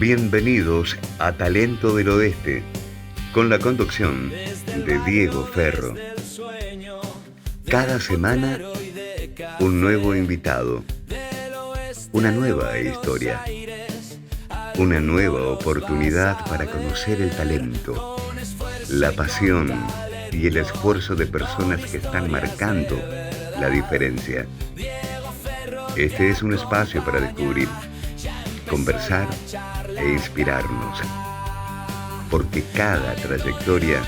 Bienvenidos a Talento del Oeste, con la conducción de Diego Ferro. Cada semana, un nuevo invitado, una nueva historia, una nueva oportunidad para conocer el talento, la pasión y el esfuerzo de personas que están marcando la diferencia. Este es un espacio para descubrir, conversar e inspirarnos, porque cada trayectoria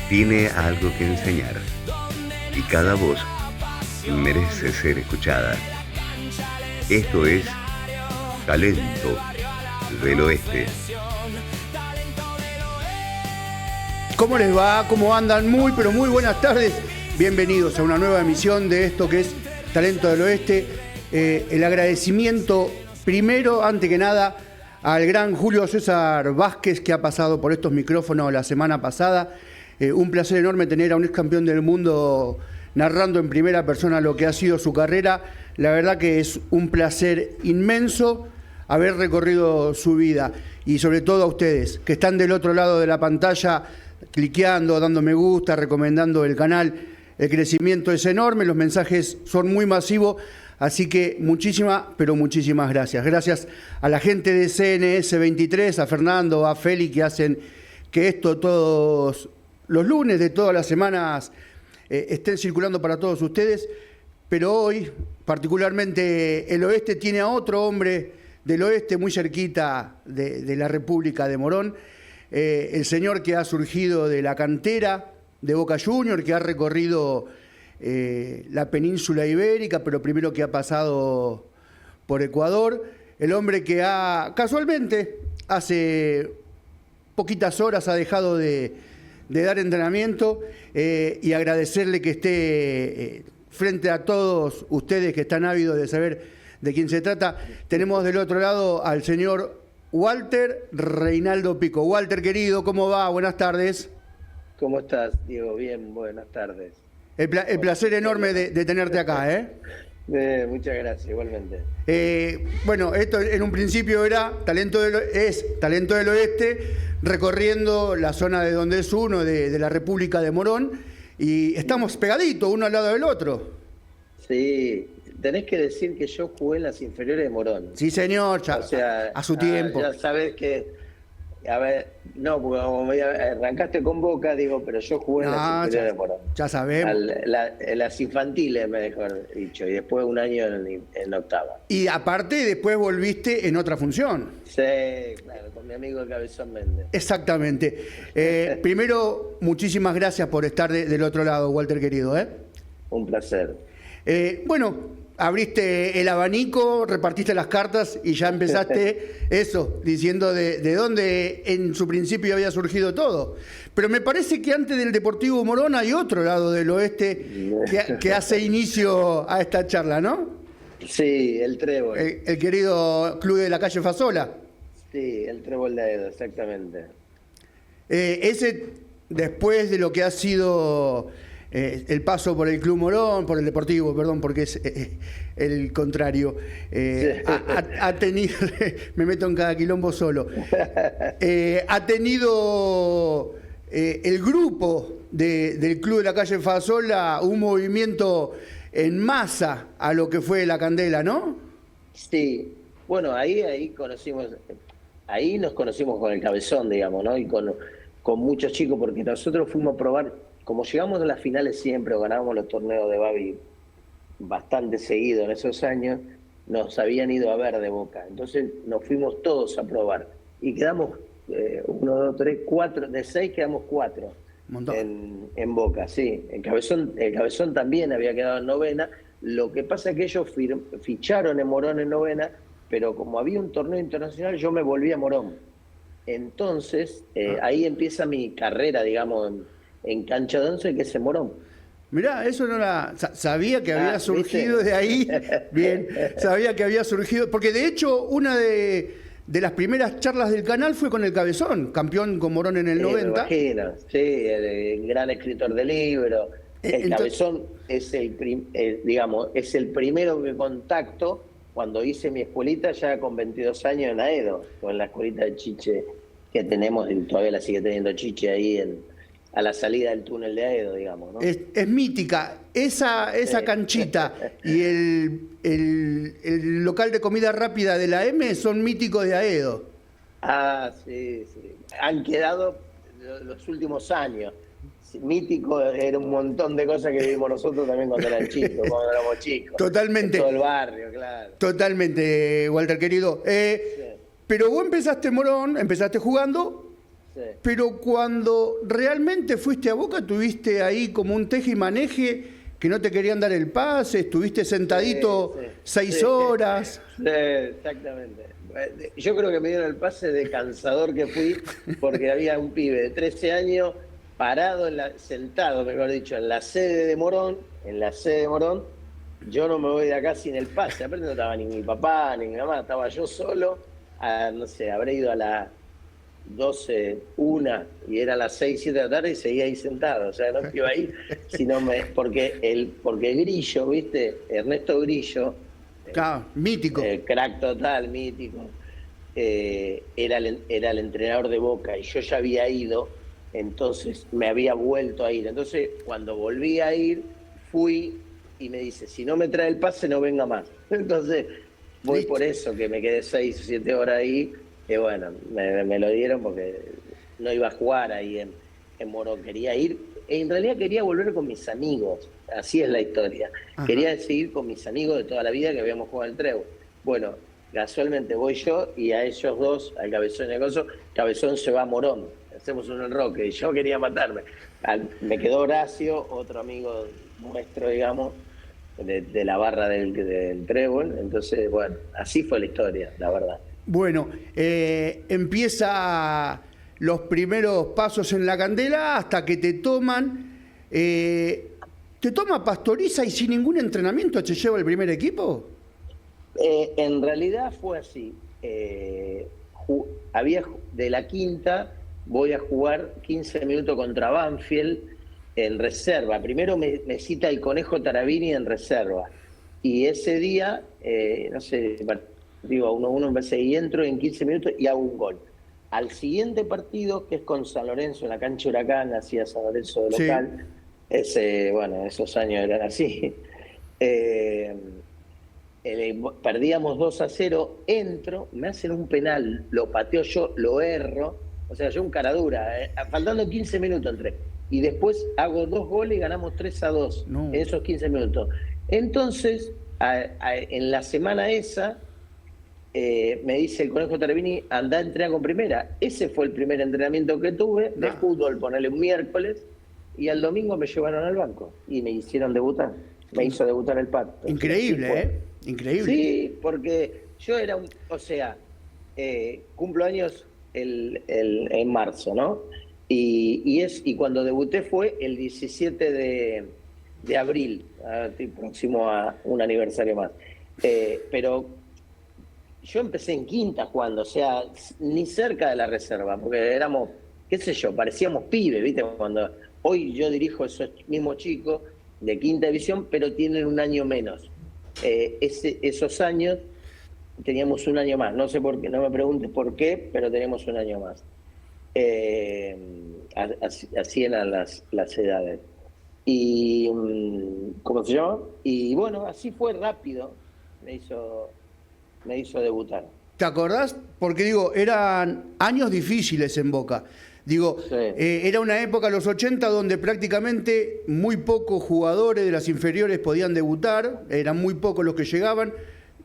tiene algo que enseñar y cada voz merece ser escuchada. Esto es Talento del Oeste. ¿Cómo les va? ¿Cómo andan? Muy, pero muy buenas tardes. Bienvenidos a una nueva emisión de esto que es Talento del Oeste. El agradecimiento, primero, antes que nada, al gran Julio César Vázquez, que ha pasado por estos micrófonos la semana pasada. Un placer enorme tener a un ex campeón del mundo narrando en primera persona lo que ha sido su carrera. La verdad que es un placer inmenso haber recorrido su vida. Y sobre todo a ustedes, que están del otro lado de la pantalla, cliqueando, dando me gusta, recomendando el canal. El crecimiento es enorme, los mensajes son muy masivos. Así que muchísimas, pero muchísimas gracias. Gracias a la gente de CNS 23, a Fernando, a Feli, que hacen que esto todos los lunes de todas las semanas estén circulando para todos ustedes. Pero hoy, particularmente, el Oeste tiene a otro hombre del Oeste muy cerquita de la República de Morón. El señor que ha surgido de la cantera de Boca Juniors, que ha recorrido la península ibérica, pero primero que ha pasado por Ecuador, el hombre que casualmente, hace poquitas horas ha dejado de dar entrenamiento, y agradecerle que esté frente a todos ustedes que están ávidos de saber de quién se trata. Tenemos del otro lado al señor Walter Reinaldo Pico. Walter, querido, ¿cómo va? Buenas tardes. ¿Cómo estás, Diego? Bien, buenas tardes. El placer enorme de tenerte acá, ¿eh? Muchas gracias, igualmente. Bueno, esto en un principio era Talento del Oeste, recorriendo la zona de donde es uno, de la República de Morón, y estamos pegaditos, uno al lado del otro. Sí, tenés que decir que yo jugué en las inferiores de Morón. Sí, señor, ya, o sea, a su tiempo. Ya sabés que... A ver, no, porque como arrancaste con Boca, digo, pero yo jugué en las inferiores de Morón. Ya sabemos. En las infantiles, mejor dicho, y después un año en octava. Y aparte, después volviste en otra función. Sí, claro, con mi amigo el Cabezón Méndez. Exactamente. Primero, muchísimas gracias por estar del otro lado, Walter, querido. Un placer. Bueno, abriste el abanico, repartiste las cartas y ya empezaste eso, diciendo de dónde en su principio había surgido todo. Pero me parece que antes del Deportivo Morón hay otro lado del Oeste que hace inicio a esta charla, ¿no? Sí, el Trébol. El querido club de la calle Fasola. Sí, el Trébol de Aedo, exactamente. Ese, después de lo que ha sido... el paso por el Club Morón, por el Deportivo, perdón, porque es el contrario. Ha tenido, me meto en cada quilombo solo. Ha tenido el grupo del Club de la calle Fasola un movimiento en masa a lo que fue la Candela, ¿no? Sí, bueno, ahí nos conocimos con el Cabezón, digamos, ¿no? Y con muchos chicos, porque nosotros fuimos a probar. Como llegamos a las finales siempre, o ganábamos los torneos de Babi bastante seguido en esos años, nos habían ido a ver de Boca. Entonces nos fuimos todos a probar. Y quedamos 1, 2, 3, 4, de 6 quedamos 4 en Boca, sí. El Cabezón también había quedado en novena. Lo que pasa es que ellos ficharon en Morón en novena, pero como había un torneo internacional, yo me volví a Morón. Entonces, ahí empieza mi carrera, digamos, en cancha de once, que es en Morón. Mirá, eso no la... Sabía que había surgido ¿viste? De ahí, bien, sabía que había surgido, porque de hecho una de las primeras charlas del canal fue con el Cabezón, campeón con Morón en el 90. Me imagino, sí, el gran escritor de libros. El Cabezón es es el primero que contacto cuando hice mi escuelita ya con 22 años en Aedo, con la escuelita de Chiche que tenemos, y todavía la sigue teniendo Chiche ahí a la salida del túnel de Aedo, digamos, ¿no? Es mítica. Esa canchita y el local de comida rápida de la M son míticos de Aedo. Ah, sí, sí. Han quedado los últimos años. Mítico era un montón de cosas que vivimos nosotros también cuando eran chicos, cuando éramos chicos. Totalmente. En todo el barrio, claro. Totalmente, Walter, querido. Sí. Pero vos empezaste Morón, empezaste jugando, Sí. pero cuando realmente fuiste a Boca tuviste ahí como un teje y maneje que no te querían dar el pase, estuviste sentadito Sí, sí. 6 Sí. horas. Sí, exactamente. Yo creo que me dieron el pase de cansador que fui, porque había un pibe de 13 años parado, sentado, mejor dicho, en la sede de Morón, Yo no me voy de acá sin el pase. Aparte no estaba ni mi papá, ni mi mamá, estaba yo solo. No sé, habré ido a las 12, 1, y era las 6, 7 de la tarde y seguía ahí sentado. O sea, no iba a ir, porque Grillo, ¿viste? Ernesto Grillo, Claro, mítico. crack total, mítico, era el entrenador de Boca y yo ya había ido, entonces me había vuelto a ir. Entonces, cuando volví a ir, fui y me dice, si no me trae el pase, no venga más. Entonces, voy Listo. por eso, que me quedé 6 o 7 horas ahí, que bueno, me lo dieron porque no iba a jugar ahí en Morón, quería ir. En realidad quería volver con mis amigos, así es la historia. Ajá. Quería seguir con mis amigos de toda la vida que habíamos jugado al Trébol. Bueno, casualmente voy yo y a ellos dos, al Cabezón y al Coso, Cabezón se va a Morón, hacemos un enroque y yo quería matarme. Me quedó Horacio, otro amigo nuestro, digamos, de la barra del Trébol. Entonces, bueno, así fue la historia, la verdad. Bueno, empieza los primeros pasos en la candela hasta que te toman. ¿Te toma Pastoriza y sin ningún entrenamiento te lleva el primer equipo? En realidad fue así. De la quinta voy a jugar 15 minutos contra Banfield en reserva. Primero me cita el Conejo Tarabini en reserva. Y ese día, no sé, digo, 1-1 me parece, y entro en 15 minutos y hago un gol. Al siguiente partido, que es con San Lorenzo, en la cancha Huracán, hacía San Lorenzo de local. Sí. Bueno, esos años eran así. Perdíamos 2-0, entro, me hacen un penal, lo pateo yo, lo erro, o sea, yo un cara dura, faltando 15 minutos entré. Y después hago 2 goles y ganamos 3-2 en esos 15 minutos. Entonces, en la semana esa, me dice el Conejo Tarabini, andá a entrenar con primera. Ese fue el primer entrenamiento que tuve de fútbol, ponerle un miércoles, y al domingo me llevaron al banco y me hicieron debutar. Me hizo debutar el Pato. Increíble, Increíble. Sí, porque yo era cumplo años en marzo, ¿no? Y cuando debuté fue el 17 de abril, estoy próximo a un aniversario más. Pero yo empecé en quinta jugando, o sea, ni cerca de la reserva, porque éramos, qué sé yo, parecíamos pibes, ¿viste? Cuando hoy yo dirijo esos mismos chicos de quinta división, pero tienen un año menos. Esos años teníamos un año más, no sé por qué, no me preguntes por qué, pero teníamos un año más. Así eran las edades. Y ¿cómo se llama? Y bueno, así fue rápido, me hizo debutar. ¿Te acordás? Porque digo, eran años difíciles en Boca. Digo, Sí. Era una época, los 80, donde prácticamente muy pocos jugadores de las inferiores podían debutar, eran muy pocos los que llegaban.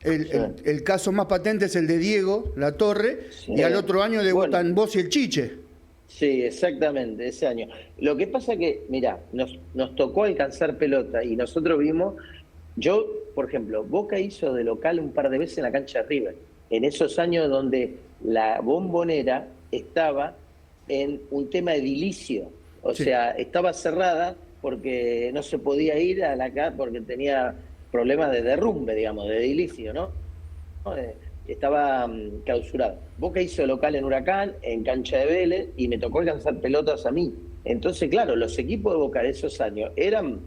El caso más patente es el de Diego Latorre, Sí. y al otro año debutan vos y el Chiche. Sí, exactamente, ese año. Lo que pasa que, mirá, nos tocó alcanzar pelota y nosotros vimos, por ejemplo, Boca hizo de local un par de veces en la cancha de River, en esos años donde la Bombonera estaba en un tema edilicio, o sea, estaba cerrada porque no se podía ir a la casa porque tenía problemas de derrumbe, digamos, de edilicio, ¿no? Estaba clausurado. Boca hizo local en Huracán, en cancha de Vélez, y me tocó alcanzar pelotas a mí. Entonces, claro, los equipos de Boca de esos años eran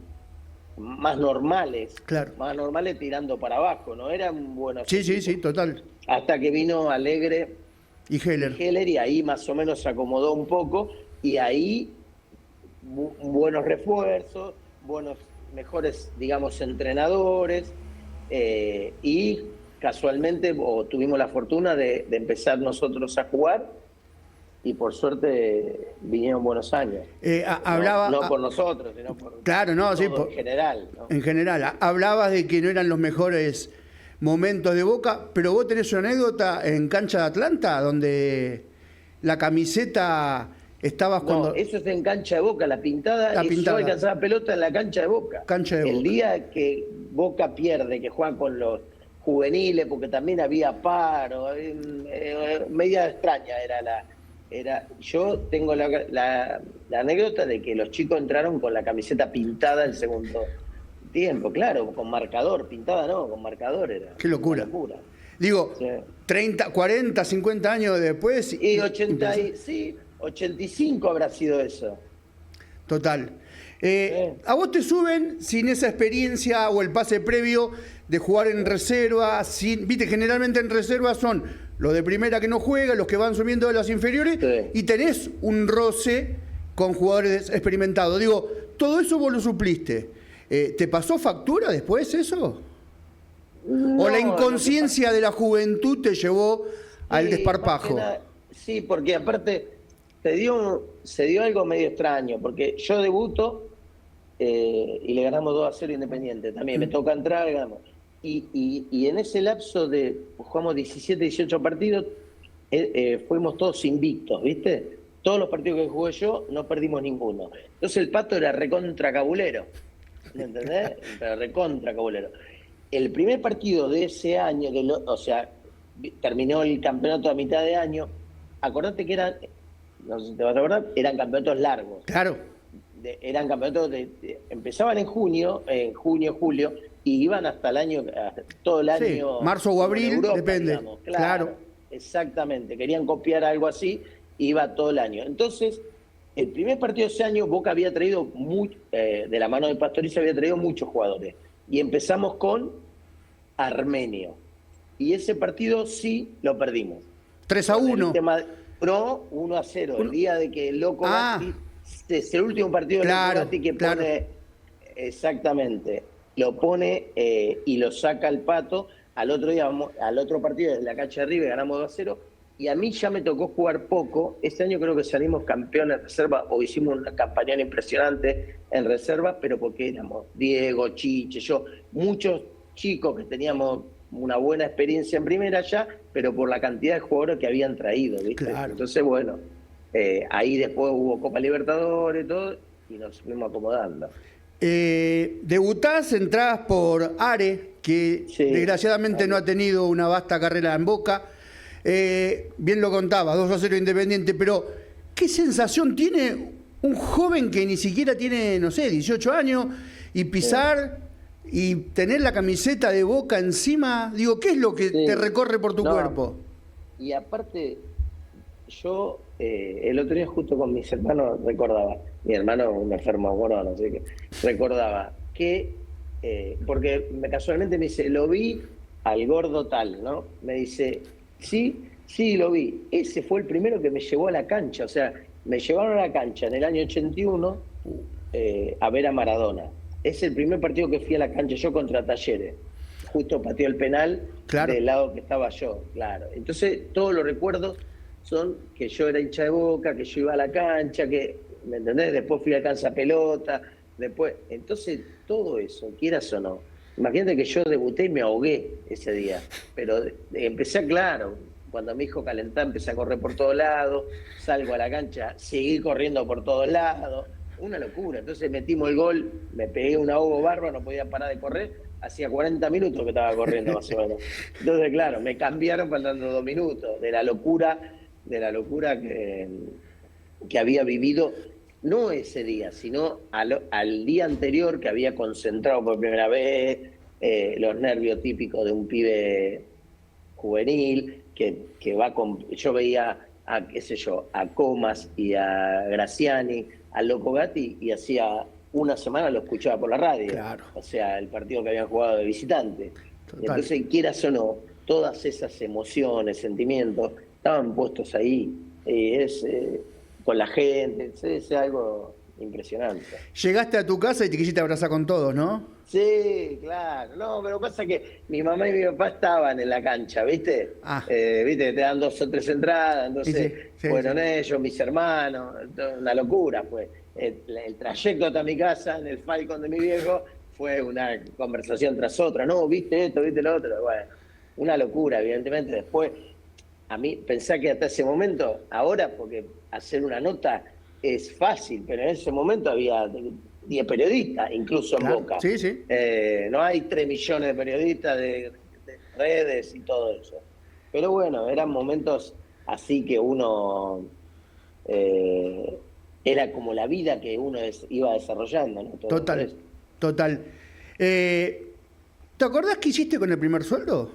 más normales, Claro. más normales tirando para abajo, no eran buenos. Sí, equipos. sí, total. Hasta que vino Alegre Y Heller. y ahí más o menos se acomodó un poco y ahí buenos refuerzos, mejores, digamos, entrenadores y casualmente tuvimos la fortuna de empezar nosotros a jugar y por suerte vinieron buenos años. No por nosotros, sino por claro, no, todo sí, en general. ¿no? En general, hablabas de que no eran los mejores momentos de Boca, pero vos tenés una anécdota en cancha de Atlanta donde la camiseta estabas cuando... No, eso es en cancha de Boca, la pintada. Yo alcanzaba pelota en la cancha de Boca. El día que Boca pierde, que juegan con los juveniles, porque también había paro, media extraña yo tengo la anécdota de que los chicos entraron con la camiseta pintada el segundo tiempo, claro, con marcador, pintada no, con marcador era. Qué locura. Digo, sí. 30, 40, 50 años después... Y 85 habrá sido eso. Total. A vos te suben sin esa experiencia o el pase previo de jugar en reserva, viste, generalmente en reserva son los de primera que no juegan, los que van subiendo de las inferiores, sí. Y tenés un roce con jugadores experimentados. Digo, todo eso vos lo supliste. ¿Te pasó factura después eso? No, ¿O la inconsciencia de la juventud te llevó al desparpajo? Sí, porque aparte se dio algo medio extraño, porque yo debuto y le ganamos 2-0 Independiente. También me toca entrar, ganamos. Y en ese lapso jugamos 17, 18 partidos, fuimos todos invictos, ¿viste? Todos los partidos que jugué yo, no perdimos ninguno. Entonces el Pato era recontra cabulero, ¿me entendés? Pero recontra cabulero. El primer partido de ese año, terminó el campeonato a mitad de año, acordate que eran, no sé si te vas a acordar, eran campeonatos largos. Claro. Eran campeonatos empezaban en junio, julio, y iban hasta todo el año. Sí, marzo o abril, Europa, depende. Digamos. Claro, exactamente. Querían copiar algo así, iba todo el año. Entonces, el primer partido de ese año, Boca había traído, de la mano de Pastoriza, había traído muchos jugadores. Y empezamos con Armenio. Y ese partido sí lo perdimos. 3-1. No, 1-0. El día de que el Loco Gatti, es el último partido de Loco Gatti que pone, exactamente, lo pone y lo saca el Pato. Al otro día, al otro partido de la cancha de River, ganamos 2-0. Y a mí ya me tocó jugar poco. Este año creo que salimos campeones en reserva o hicimos una campaña impresionante en reserva, pero porque éramos Diego, Chiche, yo, muchos chicos que teníamos una buena experiencia en primera ya, pero por la cantidad de jugadores que habían traído, ¿viste? Claro. Entonces, bueno, ahí después hubo Copa Libertadores y todo, y nos fuimos acomodando. Debutás, entrás por Are, que desgraciadamente no ha tenido una vasta carrera en Boca. Bien lo contabas, 2-0 Independiente, pero ¿qué sensación tiene un joven que ni siquiera tiene, no sé, 18 años y pisar y tener la camiseta de Boca encima? Digo, ¿qué es lo que te recorre por tu cuerpo? Y aparte, yo el otro día justo con mis hermanos recordaba, mi hermano un enfermo morón, así que recordaba que, porque casualmente me dice, lo vi al gordo tal, ¿no? Me dice... Sí, lo vi. Ese fue el primero que me llevó a la cancha. O sea, me llevaron a la cancha en el año 81 a ver a Maradona. Es el primer partido que fui a la cancha yo contra Talleres. Justo pateó el penal del lado que estaba yo, claro. Entonces, todos los recuerdos son que yo era hincha de Boca, que yo iba a la cancha, que, ¿me entendés? Después fui a cancha pelota, después... Entonces, todo eso, quieras o no. Imagínate que yo debuté y me ahogué ese día, pero empecé, claro, cuando me dijo calentar, empecé a correr por todos lados, salgo a la cancha, seguí corriendo por todos lados, una locura. Entonces metimos el gol, me pegué un ahogo bárbaro, no podía parar de correr, hacía 40 minutos que estaba corriendo más o menos. Entonces, claro, me cambiaron faltando 2 minutos, de la locura que había vivido. No ese día, sino al día anterior que había concentrado por primera vez, los nervios típicos de un pibe juvenil, que va con... Yo veía a Comas y a Graciani, a Loco Gatti, y hacía una semana lo escuchaba por la radio. Claro. O sea, el partido que habían jugado de visitante. Total. Entonces, quieras o no, todas esas emociones, sentimientos, estaban puestos ahí. Con la gente, es algo impresionante. Llegaste a tu casa y te quisiste abrazar con todos, ¿no? Sí, claro. No, pero pasa que mi mamá y mi papá estaban en la cancha, ¿viste? Ah. ¿Viste? Te dan 2 o 3 entradas, entonces Sí, fueron sí. ellos, mis hermanos, una locura fue. El trayecto hasta mi casa, en el Falcon de mi viejo, fue una conversación tras otra. No, viste esto, viste lo otro. Bueno, una locura, evidentemente. Después, a mí, pensá que hasta ese momento, ahora, porque hacer una nota es fácil, pero en ese momento había 10 periodistas, incluso en Claro. Boca. Sí, sí. No hay 3 millones de periodistas de redes y todo eso. Pero bueno, eran momentos así que uno... era como la vida que uno iba desarrollando, ¿no? Todo Total, eso. total. ¿Te acordás qué hiciste con el primer sueldo?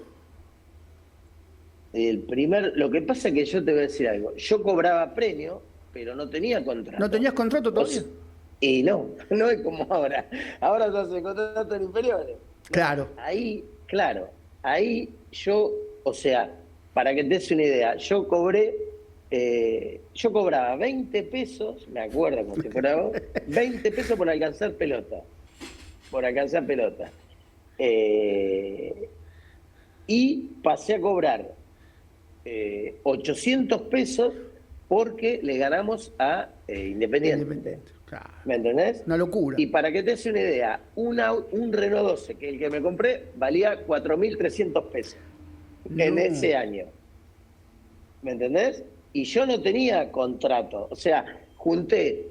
Lo que pasa es que yo te voy a decir algo. Yo cobraba premio, pero no tenía contrato. ¿No tenías contrato todavía? Y no es como ahora. Ahora se hace contrato en inferiores. Claro. Ahí yo, o sea, para que te des una idea, yo cobraba 20 pesos, me acuerdo como si fuera vos, 20 pesos por alcanzar pelota. Y pasé a cobrar 800 pesos porque le ganamos a Independiente. Claro. ¿Me entendés? Una locura. Y para que te des una idea, un Renault 12, que el que me compré, valía 4.300 pesos en ese año. ¿Me entendés? Y yo no tenía contrato. O sea, junté,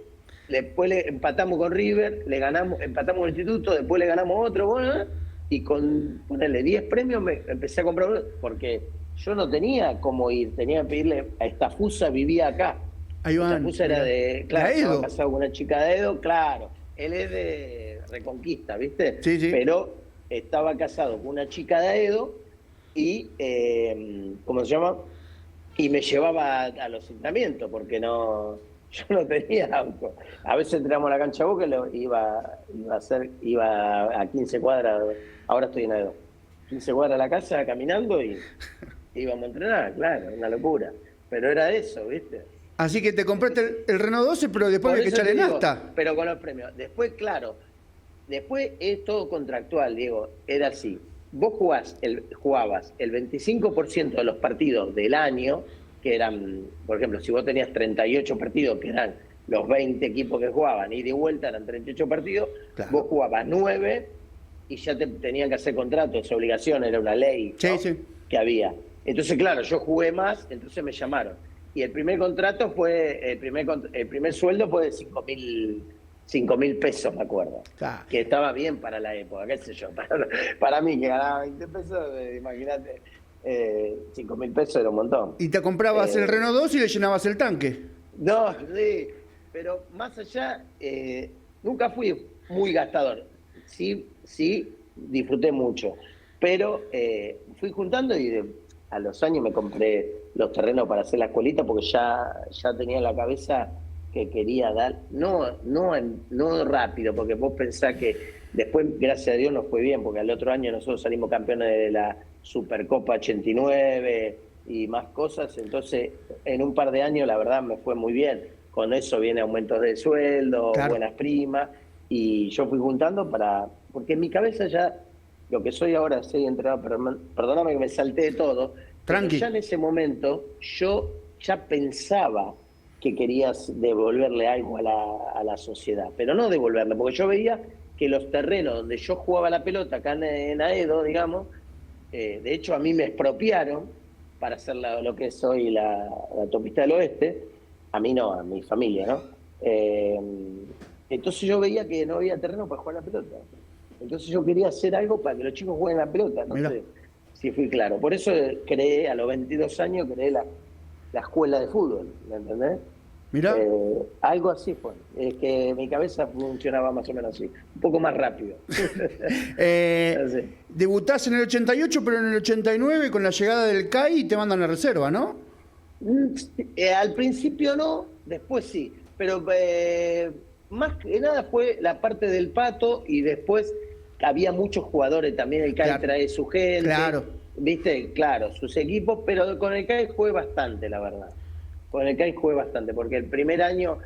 después empatamos con River, empatamos con el Instituto, después le ganamos otro, bueno, y con, ponerle 10 premios empecé a comprar uno, porque yo no tenía cómo ir, tenía que pedirle a Estafusa, vivía acá. Ahí van. Estafusa era claro, ¿De Edo? estaba casado con una chica de Edo, claro. Él es de Reconquista, ¿viste? Sí, sí. Pero estaba casado con una chica de Edo y, ¿cómo se llama? Y me llevaba a los entrenamientos, porque yo no tenía auto. A veces entrenamos a la cancha Boca y iba a 15 cuadras, ahora estoy en Edo. 15 cuadras a la casa caminando y íbamos a entrenar, claro, una locura. Pero era eso, ¿viste? Así que te compraste el Renault 12, pero después Por había que eso te echarle digo, nafta. pero con los premios. Después, claro, después es todo contractual, Diego. Era así. Vos jugabas el 25% de los partidos del año, que eran, por ejemplo, si vos tenías 38 partidos, que eran los 20 equipos que jugaban, y de vuelta eran 38 partidos, Claro. vos jugabas 9 y ya te tenían que hacer contrato, esa obligación, era una ley, Sí, ¿no? sí. Que había. Entonces, claro, yo jugué más, entonces me llamaron. Y el primer contrato fue, el primer sueldo fue de 5.000 pesos, me acuerdo. Claro. Que estaba bien para la época, qué sé yo. Para mí, que ganaba 20 pesos, imagínate, 5.000 pesos era un montón. Y te comprabas el Renault 2 y le llenabas el tanque. No, sí, pero más allá, nunca fui muy gastador. Sí, disfruté mucho. Pero fui juntando y a los años me compré los terrenos para hacer la escuelita porque ya tenía en la cabeza que quería dar, no rápido, porque vos pensás que después, gracias a Dios, nos fue bien, porque al otro año nosotros salimos campeones de la Supercopa 89 y más cosas, entonces en un par de años la verdad me fue muy bien. Con eso viene aumentos de sueldo, Claro. buenas primas, y yo fui juntando porque en mi cabeza ya, lo que soy ahora, soy entrenador, perdóname que me salté de todo, Tranqui. pero ya en ese momento yo ya pensaba que querías devolverle algo a la sociedad, pero no devolverle, porque yo veía que los terrenos donde yo jugaba la pelota, acá en Aedo, digamos, de hecho a mí me expropiaron para hacer lo que es hoy la autopista del oeste, a mí no, a mi familia, ¿no? Entonces yo veía que no había terreno para jugar la pelota. Entonces yo quería hacer algo para que los chicos jueguen la pelota, no Mirá. sé si fui claro. Por eso creé, a los 22 años, creé la escuela de fútbol, ¿me entendés? Mirá. Algo así fue. Es que mi cabeza funcionaba más o menos así. Un poco más rápido. Así. Debutás en el 88, pero en el 89 con la llegada del CAI te mandan a reserva, ¿no? Al principio no, después sí. Pero más que nada fue la parte del Pato y después había muchos jugadores también, el CAI trae su gente, viste, claro, sus equipos, pero con el CAI jugué bastante, la verdad. Con el CAI jugué bastante, porque el primer año,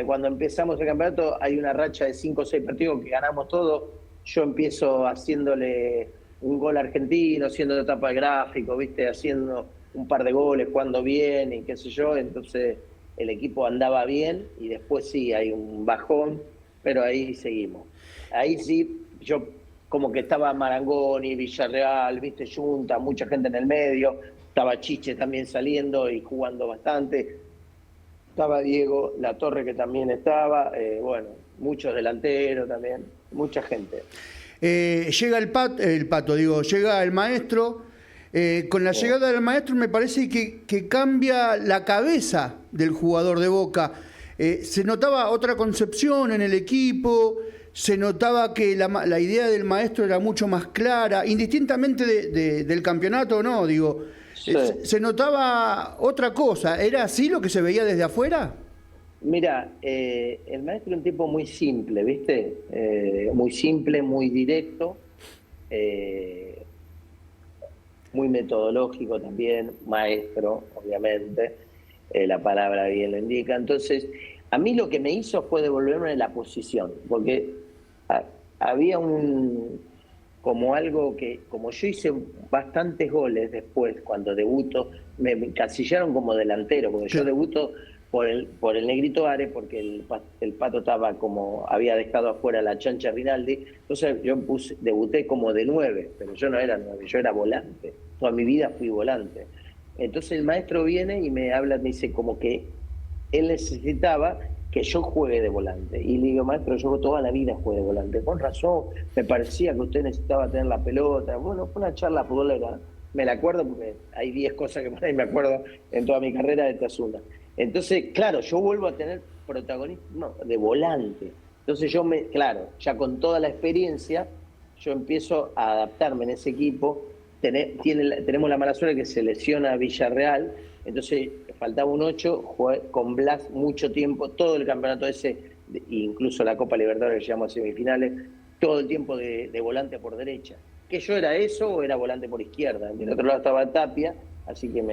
cuando empezamos el campeonato, hay una racha de 5 o 6 partidos que ganamos todo. Yo empiezo haciéndole un gol argentino, haciendo tapa de gráfico, viste, haciendo un par de goles, jugando bien y qué sé yo, entonces el equipo andaba bien y después sí, hay un bajón, pero ahí seguimos. Ahí sí, yo como que estaba Marangoni, Villarreal, viste, Junta, mucha gente en el medio, estaba Chiche también saliendo y jugando bastante, estaba Diego La Torre que también estaba, bueno, muchos delanteros también, mucha gente. Llega llega el maestro. Con la llegada del maestro me parece que cambia la cabeza del jugador de Boca. Se notaba otra concepción en el equipo, se notaba que la idea del maestro era mucho más clara, indistintamente del campeonato o no, digo. Sí. Se notaba otra cosa. ¿Era así lo que se veía desde afuera? Mira, el maestro es un tipo muy simple, ¿viste? Muy simple, muy directo, muy metodológico también, maestro, obviamente, la palabra bien lo indica. Entonces, a mí lo que me hizo fue devolverme en la posición, porque había como algo que, como yo hice bastantes goles después, cuando debuto, me encasillaron como delantero, porque yo debuto por el Negrito Ares, porque el Pato estaba había dejado afuera la Chancha Rinaldi, entonces yo debuté como de 9, pero yo no era 9, yo era volante, toda mi vida fui volante. Entonces el maestro viene y me habla, me dice como que él necesitaba que yo juegue de volante, y le digo, maestro, yo toda la vida jugué de volante, con razón, me parecía que usted necesitaba tener la pelota. Bueno, fue una charla futbolera, me la acuerdo porque hay 10 cosas que por ahí me acuerdo en toda mi carrera de Tazuna. Entonces, claro, yo vuelvo a tener protagonismo de volante. Entonces claro, ya con toda la experiencia, yo empiezo a adaptarme en ese equipo. Tenemos la mala suerte que se lesiona Villarreal, entonces faltaba un 8, jugué con Blas mucho tiempo, todo el campeonato ese, incluso la Copa Libertadores que llegamos a semifinales, todo el tiempo de volante por derecha. ¿Que yo era eso o era volante por izquierda? Del otro lado estaba Tapia, así que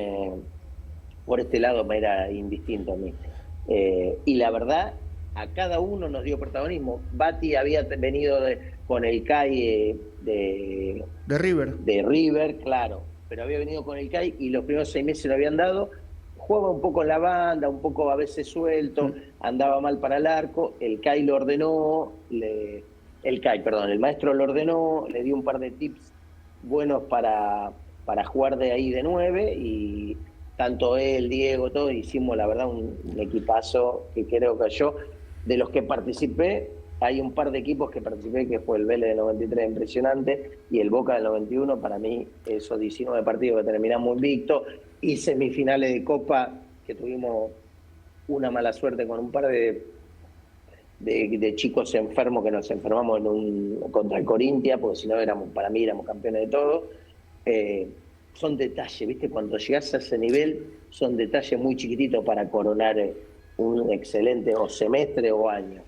por este lado me era indistinto a mí. Y la verdad, a cada uno nos dio protagonismo. Bati había venido con el CAI de River. De River, claro, pero había venido con el CAI y los primeros 6 meses lo habían dado. Jugaba un poco en la banda, un poco a veces suelto, andaba mal para el arco. El CAI lo ordenó, el maestro lo ordenó, le dio un par de tips buenos para jugar de ahí de 9 y tanto él, Diego, todos hicimos la verdad un equipazo que creo que yo, de los que participé, hay un par de equipos que participé, que fue el Vélez del 93 impresionante y el Boca del 91, para mí esos 19 partidos que terminamos invictos y semifinales de Copa que tuvimos una mala suerte con un par de chicos enfermos que nos enfermamos contra el Corinthians, porque si no para mí éramos campeones de todo. Son detalles, ¿viste? Cuando llegás a ese nivel, son detalles muy chiquititos para coronar un excelente o semestre o año.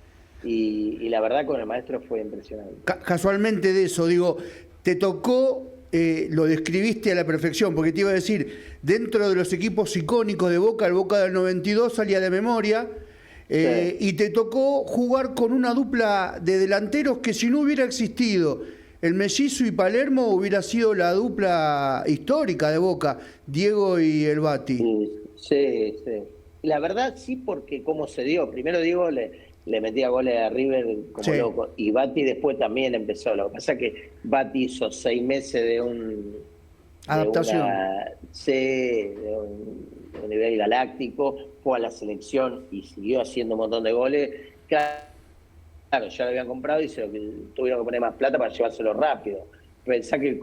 Y la verdad con el maestro fue impresionante. Casualmente de eso, digo, te tocó, lo describiste a la perfección, porque te iba a decir, dentro de los equipos icónicos de Boca, el Boca del 92 salía de memoria, sí. Y te tocó jugar con una dupla de delanteros que si no hubiera existido el Mellizo y Palermo hubiera sido la dupla histórica de Boca, Diego y el Bati. Sí. La verdad sí, porque cómo se dio. Primero Diego le metía goles a River como loco, y Bati después también empezó. Lo que pasa es que Bati hizo 6 meses de adaptación. De un nivel galáctico, fue a la selección y siguió haciendo un montón de goles. Claro, ya lo habían comprado y tuvieron que poner más plata para llevárselo rápido. Pensá que lo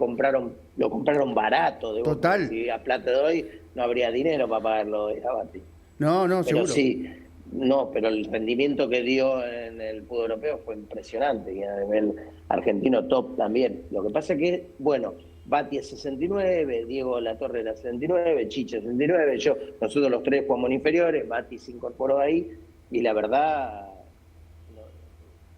compraron barato. Total. Si a plata de hoy no habría dinero para pagarlo a Bati. No, pero seguro. Sí, pero el rendimiento que dio en el fútbol europeo fue impresionante y a nivel argentino top también. Lo que pasa es que, bueno, Bati es 69, Diego La Torre era 69, Chiche 69, nosotros los tres jugamos en inferiores, Bati se incorporó ahí y la verdad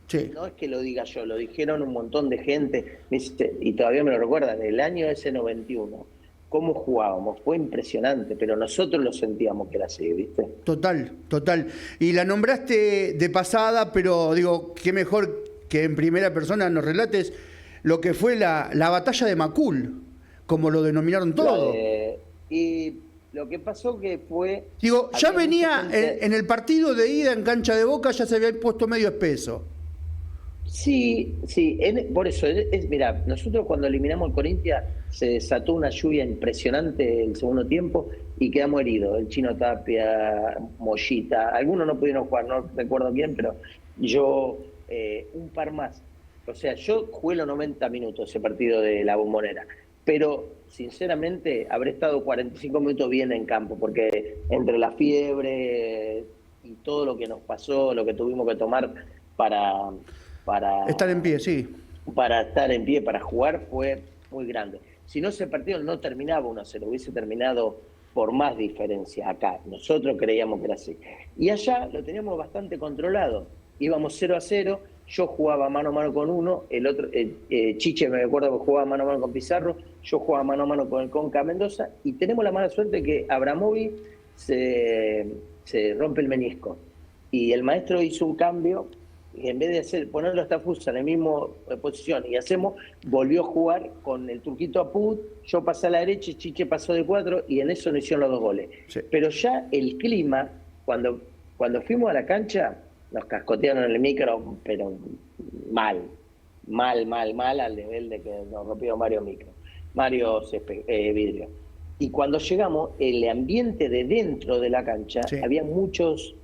Sí. No es que lo diga yo, lo dijeron un montón de gente, y todavía me lo recuerdan, el año ese 91, cómo jugábamos, fue impresionante, pero nosotros lo sentíamos que era así, ¿viste? Total, total. Y la nombraste de pasada, pero digo, qué mejor que en primera persona nos relates lo que fue la batalla de Macul, como lo denominaron todo. Y lo que pasó que fue... Digo, ya venía en el partido de ida en cancha de Boca, ya se había puesto medio espeso. Sí, sí, por eso, mira, nosotros cuando eliminamos al Corinthians se desató una lluvia impresionante el segundo tiempo y quedamos heridos. El Chino Tapia, Mollita, algunos no pudieron jugar, no recuerdo bien, pero yo, un par más. O sea, yo jugué los 90 minutos ese partido de la Bombonera, pero sinceramente habré estado 45 minutos bien en campo, porque entre la fiebre y todo lo que nos pasó, lo que tuvimos que tomar para estar en pie, sí. Para estar en pie, para jugar, fue muy grande. Si no, ese partido no terminaba 1-0, hubiese terminado por más diferencia acá. Nosotros creíamos que era así. Y allá lo teníamos bastante controlado. Íbamos 0-0, yo jugaba mano a mano con uno, el otro, Chiche me acuerdo que jugaba mano a mano con Pizarro, yo jugaba mano a mano con el Conca Mendoza, y tenemos la mala suerte que Abramovic se rompe el menisco. Y el maestro hizo un cambio, y en vez de ponerlo a Tafusa en la misma posición y volvió a jugar con el turquito Apud, yo pasé a la derecha, Chiche pasó de 4 y en eso no hicieron los 2 goles. Sí. Pero ya el clima, cuando fuimos a la cancha, nos cascotearon en el micro, pero mal, al nivel de que nos rompió Mario Vidrio. Y cuando llegamos, el ambiente de dentro de la cancha, sí, había muchos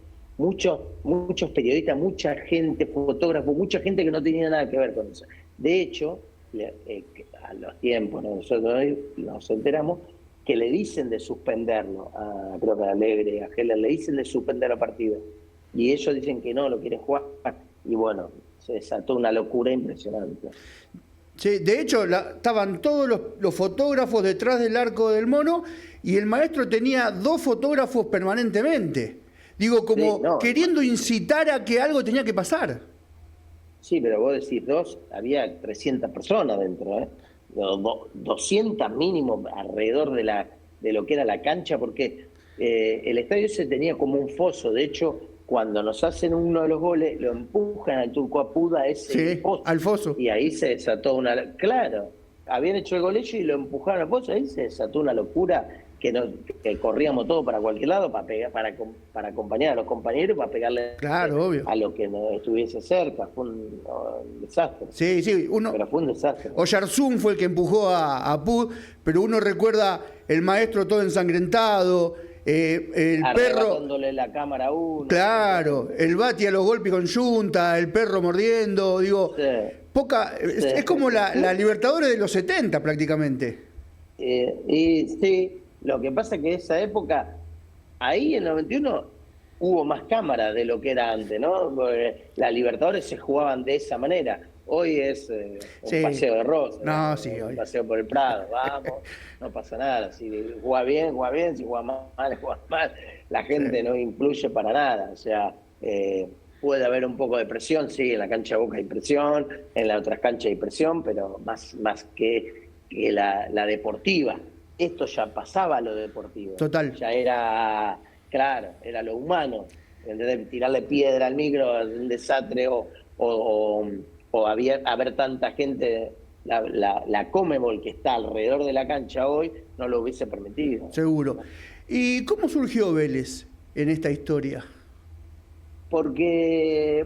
periodistas, mucha gente, fotógrafos, mucha gente que no tenía nada que ver con eso. De hecho, a los tiempos, ¿no? Nosotros nos enteramos que le dicen de suspenderlo, creo que a Alegre, a Heller, le dicen de suspender la partida. Y ellos dicen que no, lo quieren jugar. Y bueno, se desató una locura impresionante. Sí, de hecho, estaban todos los fotógrafos detrás del arco del mono y el maestro tenía 2 fotógrafos permanentemente. Digo, como sí, queriendo incitar a que algo tenía que pasar. Sí, pero vos decís 2, había 300 personas dentro, ¿eh? 200 mínimo alrededor de lo que era la cancha, porque el estadio ese tenía como un foso. De hecho, cuando nos hacen uno de los goles, lo empujan al Turco Apud a ese foso. Al foso. Y ahí se desató una... Claro, habían hecho el gol ellos y lo empujaron al foso. Ahí se desató una locura que corríamos todos para cualquier lado para acompañar a los compañeros, para pegarle obvio, a lo que no estuviese cerca. Fue un desastre. Sí, pero fue un desastre. Oyarzún fue el que empujó a Apud, pero uno recuerda el maestro todo ensangrentado, el perro dándole la cámara a uno. Claro, el Bati a los golpes con yunta, el perro mordiendo, digo, sí, es como la Libertadores de los 70 prácticamente. Y sí, lo que pasa es que esa época, ahí en el 91, hubo más cámaras de lo que era antes, ¿no? Porque las Libertadores se jugaban de esa manera. Hoy es un paseo de rosas, no, sí, un paseo por el Prado, vamos, no pasa nada. Si juega bien, si juega mal, juega mal. La gente no influye para nada. O sea, puede haber un poco de presión, sí, en la cancha de Boca hay presión, en las otras canchas hay presión, pero más que la deportiva. Esto ya pasaba a lo deportivo. Total. Ya era, claro, era lo humano. ¿Entendés? Tirarle piedra al micro, un desastre, o haber tanta gente, la Conmebol que está alrededor de la cancha hoy, no lo hubiese permitido. Seguro. ¿Y cómo surgió Vélez en esta historia? Porque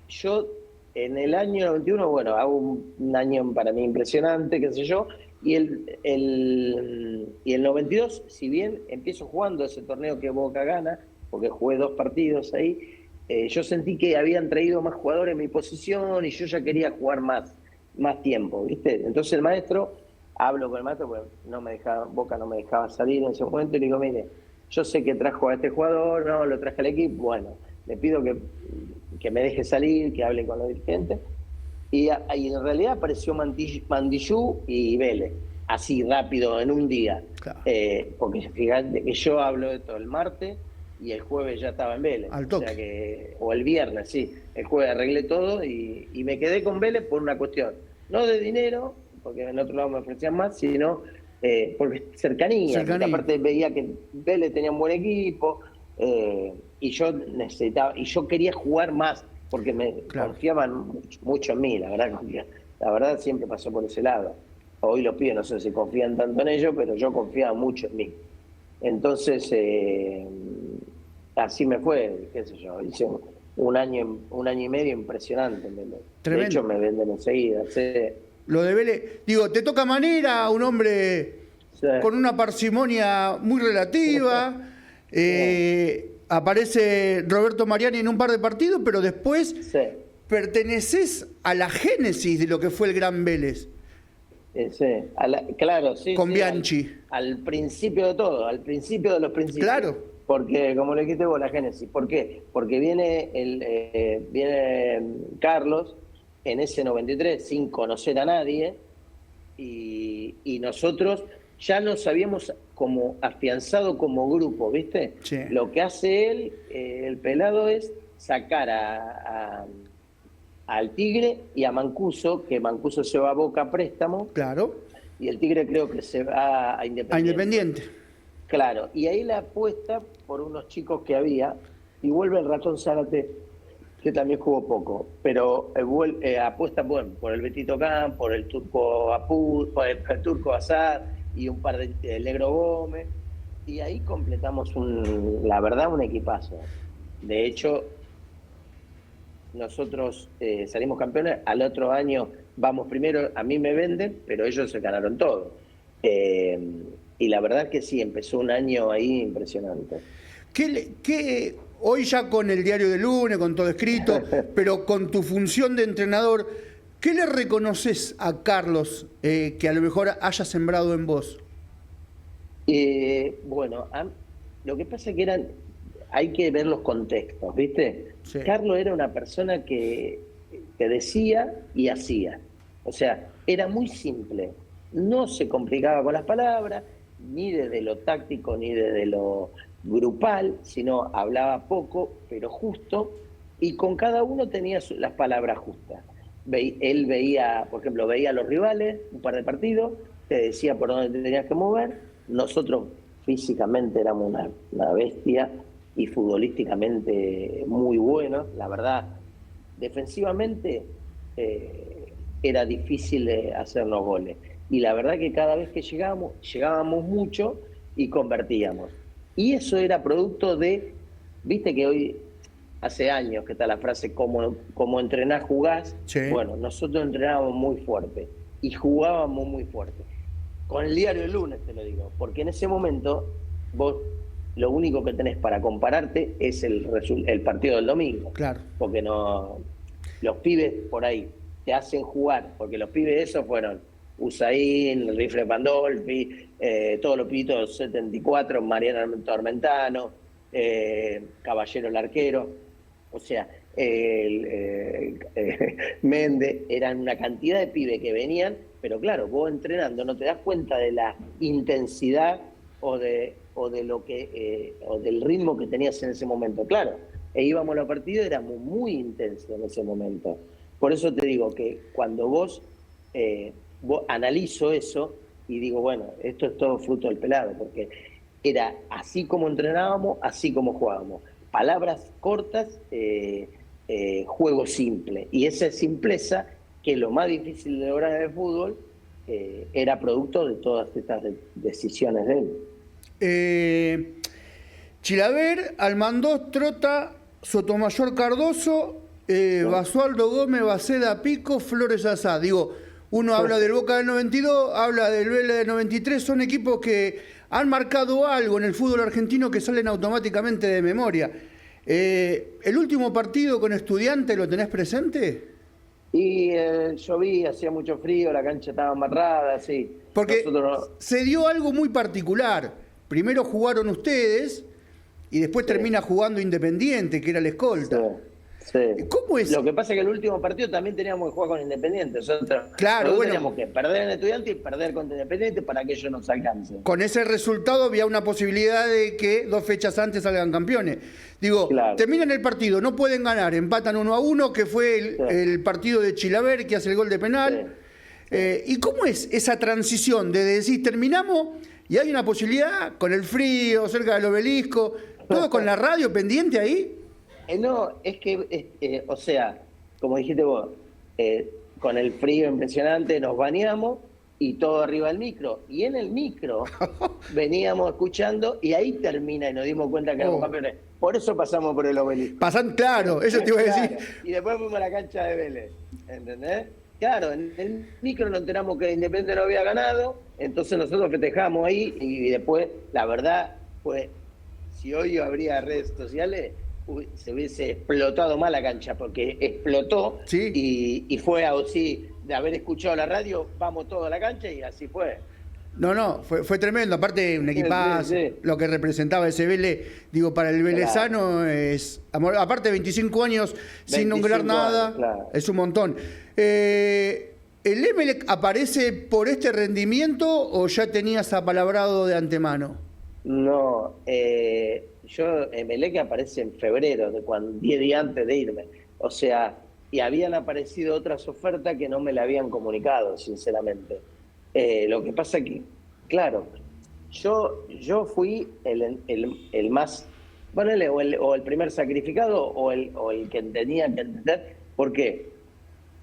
yo en el año 91, hago un año para mí impresionante, qué sé yo, y el 92, si bien empiezo jugando ese torneo que Boca gana, porque jugué 2 partidos ahí, yo sentí que habían traído más jugadores en mi posición y yo ya quería jugar más tiempo, ¿viste? Entonces hablo con el maestro, porque Boca no me dejaba salir en ese momento, y le digo, mire, yo sé que trajo a este jugador, no, lo traje al equipo, bueno, le pido que me deje salir, que hable con los dirigentes. Y en realidad apareció Mandillú y Vélez, así rápido, en un día. Claro. Porque fíjate que yo hablo de todo el martes, y el jueves ya estaba en Vélez. Al toque. O sea que, o el viernes, sí. El jueves arreglé todo y me quedé con Vélez por una cuestión, no de dinero, porque en otro lado me ofrecían más, sino porque cercanía. Porque aparte veía que Vélez tenía un buen equipo y yo necesitaba, y yo quería jugar más, porque me confiaban mucho en mí, la verdad siempre pasó por ese lado. Hoy los pibes no sé si confían tanto en ellos, pero yo confiaba mucho en mí. Entonces, así me fue, qué sé yo, hice un año y medio impresionante. De hecho, me venden enseguida. ¿Sí? Lo de Vélez, digo, te toca Manera, un hombre con una parsimonia muy relativa. Aparece Roberto Mariani en un par de partidos, pero después perteneces a la génesis de lo que fue el Gran Vélez. Claro, sí. Con Bianchi. Al principio de todo, al principio de los principios. Claro. Porque, como le dijiste vos, la génesis. ¿Por qué? Porque viene Carlos en ese 93 sin conocer a nadie y nosotros ya nos habíamos como afianzado como grupo, ¿viste? Sí. Lo que hace él, el pelado, es sacar al Tigre y a Mancuso, que Mancuso se va a Boca a préstamo. Claro. Y el Tigre creo que se va a Independiente. A Independiente. Claro, y ahí la apuesta por unos chicos que había, y vuelve el Ratón Zárate, que también jugó poco, pero apuesta por el Betito Can, por el Turco por el Turco Azar y un par de Negro Gómez, y ahí completamos la verdad un equipazo. De hecho, nosotros salimos campeones, al otro año vamos primero, a mí me venden, pero ellos se ganaron todo. Y la verdad que sí, empezó un año ahí impresionante. ¿Qué hoy ya con el diario del lunes, con todo escrito, pero con tu función de entrenador, qué le reconoces a Carlos que a lo mejor haya sembrado en vos? Bueno, lo que pasa es que hay que ver los contextos, ¿viste? Sí. Carlos era una persona que decía y hacía. O sea, era muy simple. No se complicaba con las palabras, ni desde lo táctico, ni desde lo grupal, sino hablaba poco, pero justo, y con cada uno tenía las palabras justas. Él veía, por ejemplo, veía a los rivales, un par de partidos, te decía por dónde te tenías que mover. Nosotros físicamente éramos una bestia y futbolísticamente muy buenos, la verdad. Defensivamente era difícil hacernos goles. Y la verdad que cada vez que llegábamos mucho y convertíamos. Y eso era producto de, viste que hoy, hace años que está la frase, como entrenás, jugás. Sí. Bueno, nosotros entrenábamos muy fuerte y jugábamos muy fuerte. Con el diario del lunes te lo digo, porque en ese momento vos lo único que tenés para compararte es el partido del domingo. Claro. Porque los pibes por ahí te hacen jugar, porque los pibes esos fueron Usain, el Rifle Pandolfi, todos los pibitos 74, Mariano Tormentano, Caballero el arquero, o sea, Méndez, eran una cantidad de pibes que venían, pero claro, vos entrenando no te das cuenta de la intensidad o del ritmo que tenías en ese momento. Claro, íbamos a los partidos, éramos muy intensos en ese momento. Por eso te digo que cuando vos analizo eso y digo, bueno, esto es todo fruto del pelado, porque era así como entrenábamos, así como jugábamos. Palabras cortas, juego simple. Y esa simpleza, que lo más difícil de lograr en el fútbol, era producto de todas estas decisiones de él. Chilaver, Almandós, Trota, Sotomayor, Cardoso, Basualdo, Gómez, Baceda, Pico, Flores, Azá. Digo, uno habla del Boca del 92, habla del Vélez del 93, son equipos que han marcado algo en el fútbol argentino que salen automáticamente de memoria. ¿El último partido con Estudiantes lo tenés presente? Y llovía, hacía mucho frío, la cancha estaba amarrada, sí. Porque se dio algo muy particular. Primero jugaron ustedes y después termina jugando Independiente, que era el escolta. Sí. ¿Cómo es? Lo que pasa es que el último partido también teníamos que jugar con Independiente. Nosotros teníamos que perder en Estudiante y perder contra Independiente para que ellos nos alcancen. Con ese resultado había una posibilidad de que 2 fechas antes salgan campeones. Digo, claro. Terminan el partido, no pueden ganar, empatan 1-1, que fue el partido de Chilaver, que hace el gol de penal. Sí. ¿Y cómo es esa transición de decir, terminamos y hay una posibilidad con el frío, cerca del obelisco, todo con la radio pendiente ahí? No, es que, o sea, como dijiste vos, con el frío impresionante nos bañamos y todo arriba del micro. Y en el micro veníamos escuchando y ahí termina y nos dimos cuenta que éramos campeones. Por eso pasamos por el obelisco. Claro, eso te iba a decir. Claro. Y después fuimos a la cancha de Vélez, ¿entendés? Claro, en el micro nos enteramos que Independiente no había ganado, entonces nosotros festejamos ahí y después, la verdad, pues, si hoy habría redes sociales, se hubiese explotado más la cancha, porque explotó. ¿Sí? Y fue así, de haber escuchado la radio, vamos todos a la cancha y así fue. No, fue tremendo. Aparte, un equipazo, sí. Lo que representaba ese Vélez, digo, para el velezano, claro. Es amor. Aparte, 25 años sin lograr nada, años, claro. Es un montón. ¿El Emelec aparece por este rendimiento o ya tenías apalabrado de antemano? No, Emelec aparece en febrero, 10 días antes de irme. O sea, y habían aparecido otras ofertas que no me la habían comunicado, sinceramente. Lo que pasa que, claro, yo fui el más, bueno, o el primer sacrificado o el que tenía que entender. ¿Por qué?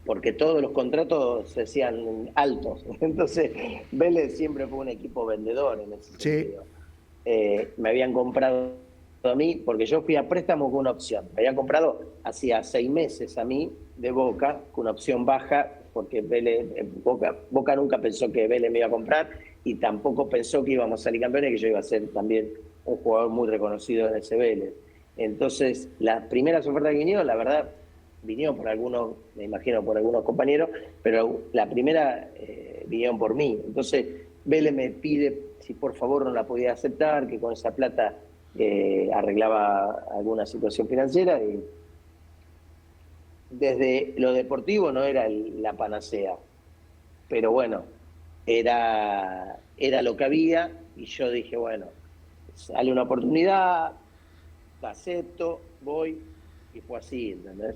Porque todos los contratos se hacían altos. Entonces, Vélez siempre fue un equipo vendedor en ese sentido. Me habían comprado a mí, porque yo fui a préstamo con una opción. Me habían comprado hacía 6 meses a mí de Boca, con una opción baja, porque Boca nunca pensó que Vélez me iba a comprar y tampoco pensó que íbamos a salir campeones y que yo iba a ser también un jugador muy reconocido en ese Vélez. Entonces, las primeras ofertas que vinieron, la verdad, vinieron por algunos, me imagino por algunos compañeros, pero la primera vinieron por mí. Entonces, Vélez me pide si por favor no la podía aceptar, que con esa plata arreglaba alguna situación financiera, y desde lo deportivo no era la panacea, pero bueno, era lo que había, y yo dije, bueno, sale una oportunidad, la acepto, voy, y fue así, ¿entendés?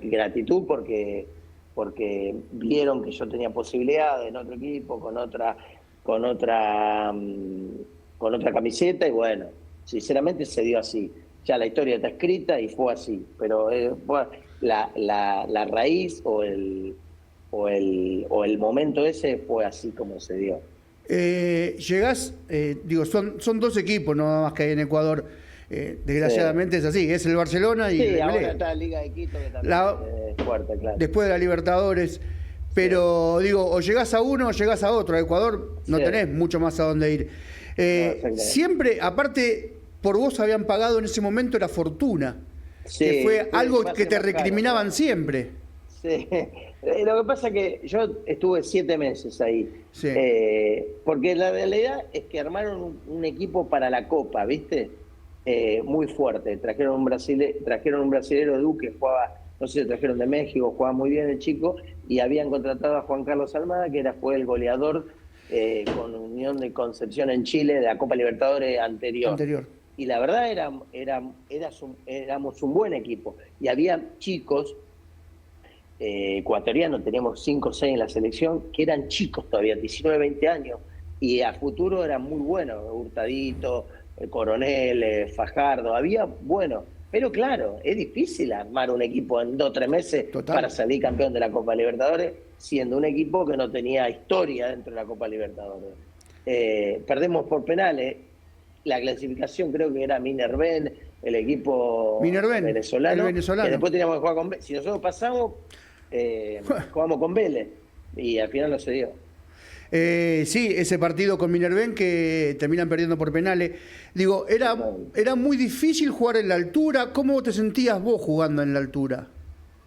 Gratitud porque vieron que yo tenía posibilidades en otro equipo, con otra camiseta, y bueno, sinceramente se dio así. Ya la historia está escrita y fue así, pero la raíz o el momento ese fue así como se dio. Llegás, son 2 equipos nada más que hay en Ecuador. Desgraciadamente sí. Es así, es el Barcelona y el ahora está la Liga de Quito, que también es fuerte, claro. Después de la Libertadores. Pero o llegás a uno o llegás a otro. A Ecuador no tenés mucho más a dónde ir. Siempre, aparte, por vos habían pagado en ese momento la fortuna. Sí, que fue algo que te recriminaban siempre. Sí. Lo que pasa es que yo estuve 7 meses ahí. Sí. Porque la realidad es que armaron un equipo para la Copa, ¿viste? Muy fuerte. Trajeron un brasilero, Duque, jugaba, no sé si trajeron de México, jugaba muy bien el chico, y habían contratado a Juan Carlos Almada, que fue el goleador con Unión de Concepción en Chile de la Copa Libertadores anterior. Y la verdad éramos un buen equipo. Y había chicos ecuatorianos, teníamos 5 o 6 en la selección, que eran chicos todavía, 19, 20 años, y a futuro eran muy buenos, Hurtadito, Coronel, Fajardo, había bueno. Pero claro, es difícil armar un equipo en 2 o 3 meses. Total. Para salir campeón de la Copa Libertadores, siendo un equipo que no tenía historia dentro de la Copa Libertadores. Perdemos por penales. La clasificación creo que era Minerven, el equipo venezolano. Que después teníamos que jugar con Vélez. Si nosotros pasamos, jugamos con Vélez. Y al final no se dio. Sí, ese partido con Minerven que terminan perdiendo por penales. Digo, era muy difícil jugar en la altura. ¿Cómo te sentías vos jugando en la altura?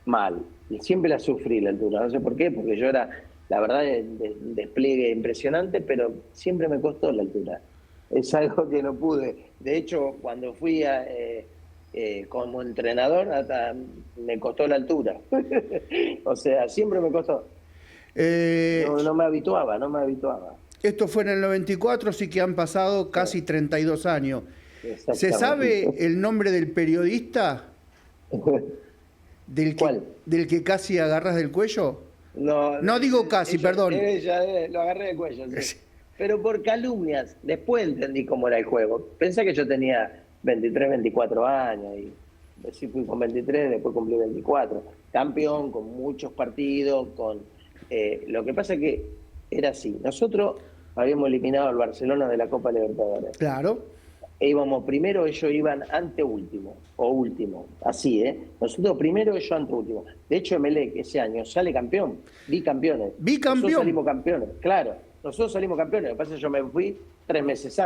Mal. Y siempre la sufrí la altura. No sé por qué, porque yo era, la verdad, de despliegue impresionante, pero siempre me costó la altura. Es algo que no pude. De hecho, cuando fui como entrenador hasta me costó la altura. O sea, siempre me costó. No me habituaba. Esto fue en el 94, sí que han pasado casi 32 años. ¿Se sabe el nombre del periodista? ¿Cuál? ¿Del que casi agarras del cuello? No digo casi, perdón. Lo agarré del cuello, sí. Pero por calumnias. Después entendí cómo era el juego. Pensé que yo tenía 23, 24 años y sí fui con 23, después cumplí 24. Campeón, con muchos partidos, lo que pasa es que era así. Nosotros habíamos eliminado al Barcelona de la Copa Libertadores. Claro. Íbamos primero, ellos iban anteúltimo, o último, así, ¿eh? Nosotros primero, ellos anteúltimo. De hecho, Emelec ese año sale campeón, bicampeones. Nosotros salimos campeones, claro. Nosotros salimos campeones. Lo que pasa es que yo me fui 4 meses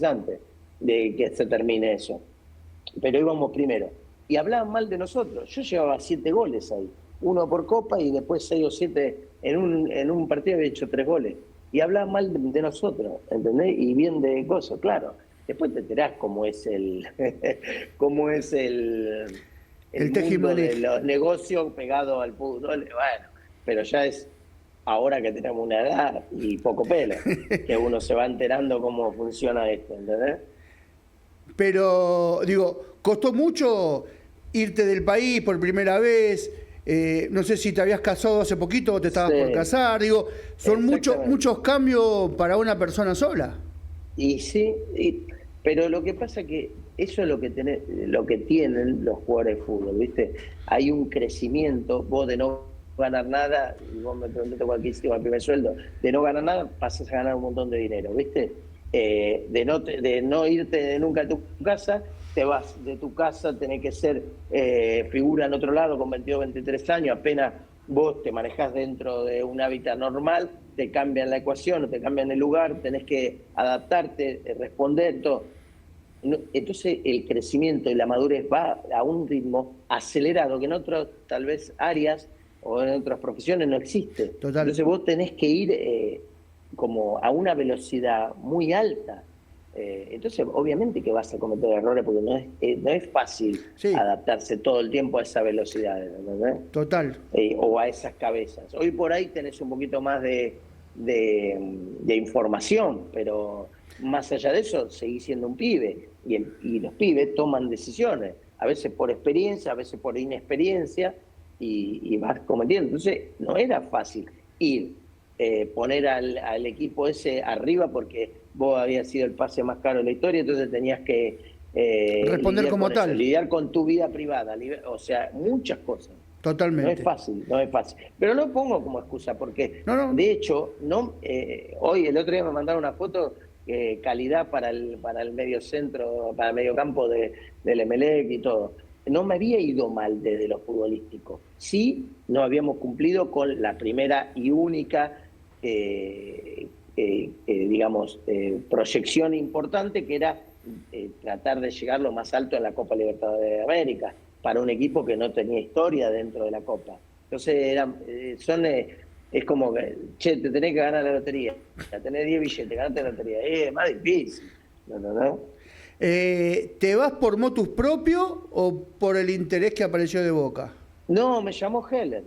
antes de que se termine eso. Pero íbamos primero. Y hablaban mal de nosotros. Yo llevaba 7 goles ahí. 1 por Copa y después 6 o 7 en un partido había hecho 3 goles. Y hablaban mal de nosotros, ¿entendés? Y bien de cosas, claro. Después te enterás cómo es el mundo de los negocios pegado al fútbol. Bueno, pero ya es ahora que tenemos una edad y poco pelo, que uno se va enterando cómo funciona esto, ¿entendés? Pero, digo, ¿costó mucho irte del país por primera vez? No sé si te habías casado hace poquito o te estabas por casar. Digo, son muchos cambios para una persona sola. Y sí, pero lo que pasa es que eso es lo que tienen los jugadores de fútbol, ¿viste? Hay un crecimiento, vos de no ganar nada, y vos me preguntaste cuál hiciste el primer sueldo, de no ganar nada pasas a ganar un montón de dinero, ¿viste? De no irte nunca a tu casa, te vas de tu casa, tenés que ser figura en otro lado con 22, 23 años, apenas vos te manejás dentro de un hábitat normal, te cambian la ecuación, te cambian el lugar, tenés que adaptarte, responder, todo. Entonces el crecimiento y la madurez va a un ritmo acelerado que en otras tal vez áreas o en otras profesiones no existe. Total. Entonces vos tenés que ir como a una velocidad muy alta. Entonces obviamente que vas a cometer errores porque no es fácil adaptarse todo el tiempo a esa velocidad, ¿entendés? Total. O a esas cabezas. Hoy por ahí tenés un poquito más de información, pero más allá de eso seguís siendo un pibe y los pibes toman decisiones, a veces por experiencia, a veces por inexperiencia y vas cometiendo. Entonces no era fácil poner al equipo ese arriba porque vos habías sido el pase más caro de la historia, entonces tenías que responder como tal, lidiar con tu vida privada, o sea, muchas cosas. Totalmente. No es fácil. Pero no pongo como excusa, porque de hecho, hoy el otro día me mandaron una foto, calidad para el medio centro, para el medio campo del Emelec y todo. No me había ido mal desde lo futbolístico. Sí, no habíamos cumplido con la primera y única proyección importante, que era tratar de llegar lo más alto en la Copa Libertadores de América, para un equipo que no tenía historia dentro de la Copa. Entonces es como que, che, te tenés que ganar la lotería, tenés 10 billetes, ganaste la lotería, es más difícil. ¿No? ¿Te vas por motus propio o por el interés que apareció de Boca? No, me llamó Heller.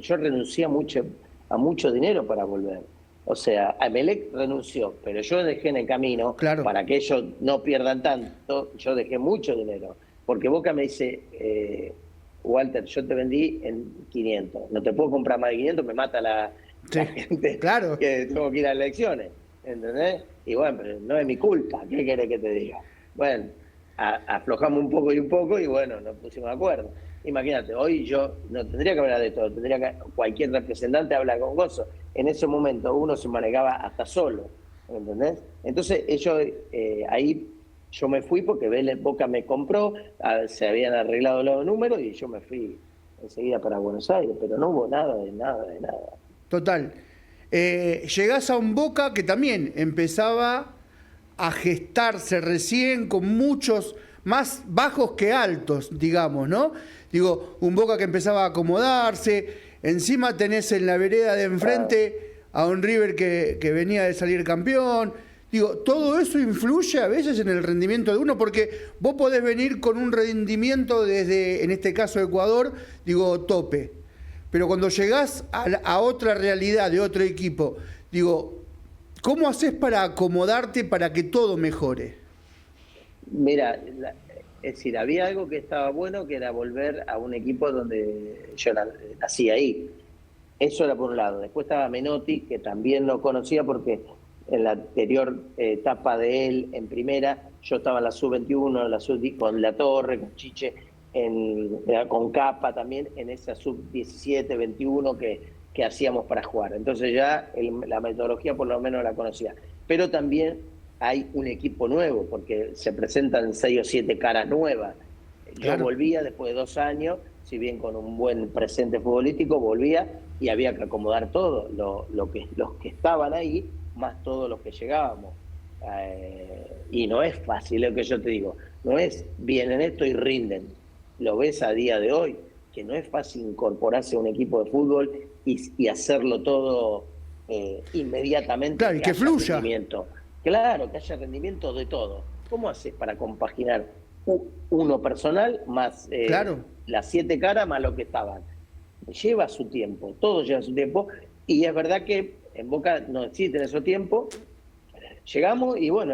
Yo renuncié a mucho dinero para volver. O sea, Emelec renunció, pero yo dejé en el camino, para que ellos no pierdan tanto, yo dejé mucho dinero. Porque Boca me dice, Walter, yo te vendí en 500, no te puedo comprar más de 500, me mata la gente que tengo que ir a las elecciones, ¿entendés? Y bueno, pero no es mi culpa, ¿qué querés que te diga? Bueno, aflojamos un poco y bueno, nos pusimos de acuerdo. Imagínate, hoy yo no tendría que hablar de todo, cualquier representante habla con gozo. En ese momento uno se manejaba hasta solo, ¿entendés? Entonces ellos ahí yo me fui porque Boca me compró, se habían arreglado los números y yo me fui enseguida para Buenos Aires, pero no hubo nada. Total. Llegás a un Boca que también empezaba a gestarse recién, con muchos más bajos que altos, digamos, ¿no? Digo, un Boca que empezaba a acomodarse, encima tenés en la vereda de enfrente a un River que venía de salir campeón. Digo, todo eso influye a veces en el rendimiento de uno, porque vos podés venir con un rendimiento desde, en este caso Ecuador, digo, tope. Pero cuando llegás a otra realidad de otro equipo, digo, ¿cómo haces para acomodarte para que todo mejore? Mira, es decir, había algo que estaba bueno, que era volver a un equipo donde yo nací ahí. Eso era por un lado. Después estaba Menotti, que también lo conocía porque en la anterior etapa de él en primera, yo estaba en la sub-21, la con La Torre, con Chiche, con Capa también, en esa sub-17, 21 que hacíamos para jugar. Entonces ya la metodología por lo menos la conocía. Pero también hay un equipo nuevo, porque se presentan 6 o 7 caras nuevas. Yo volvía después de 2 años, si bien con un buen presente futbolístico, volvía y había que acomodar todo, los que estaban ahí, más todos los que llegábamos. Y no es fácil, lo que yo te digo, no es vienen esto y rinden. Lo ves a día de hoy, que no es fácil incorporarse a un equipo de fútbol y hacerlo todo inmediatamente. Claro, y que fluya. Rendimiento. Claro, que haya rendimiento de todo. ¿Cómo haces para compaginar uno personal más las 7 caras más lo que estaban? Lleva su tiempo, todo lleva su tiempo, y es verdad que en Boca no existe en ese tiempo. Llegamos y bueno,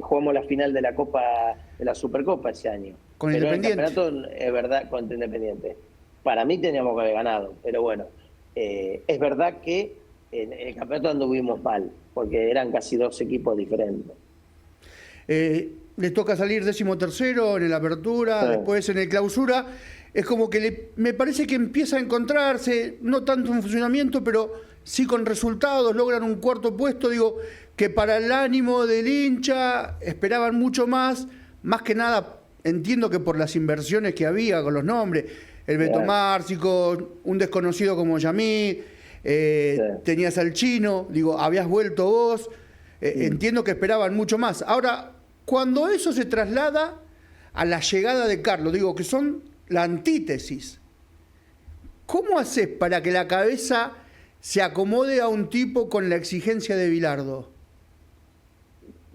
jugamos la final de la Copa, de la Supercopa ese año. Con pero Independiente. El campeonato, es verdad, contra Independiente. Para mí teníamos que haber ganado, pero bueno, es verdad que en el campeonato anduvimos mal, porque eran casi 2 equipos diferentes. Les toca salir 13º en el Apertura, después en el Clausura. Es como que me parece que empieza a encontrarse, no tanto en funcionamiento, pero sí con resultados, logran un 4º puesto. Digo, que para el ánimo del hincha esperaban mucho más que nada, entiendo que por las inversiones que había con los nombres, el Beto Márcico, un desconocido como Yamí, tenías al Chino, digo, habías vuelto vos, entiendo que esperaban mucho más. Ahora, cuando eso se traslada a la llegada de Carlos, digo, que son la antítesis, ¿cómo haces para que la cabeza se acomode a un tipo con la exigencia de Bilardo?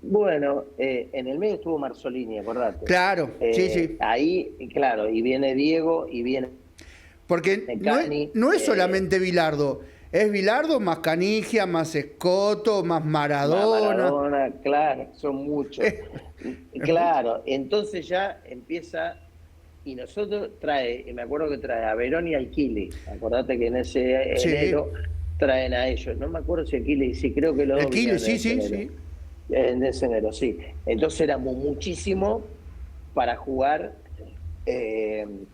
Bueno, en el medio estuvo Marzolini, acordate. Claro, sí. Ahí, claro, y viene Diego y viene... Porque no es solamente Bilardo, es Bilardo más Canigia, más Escoto, más Maradona. Claro, son muchos. Claro, entonces ya empieza... Y nosotros me acuerdo que trae a Verón y a Alquili. Acordate que en ese enero traen a ellos. No me acuerdo si Alquili, sí, creo que los dos. Alquili, sí. En ese enero, sí. Entonces éramos muchísimo para jugar en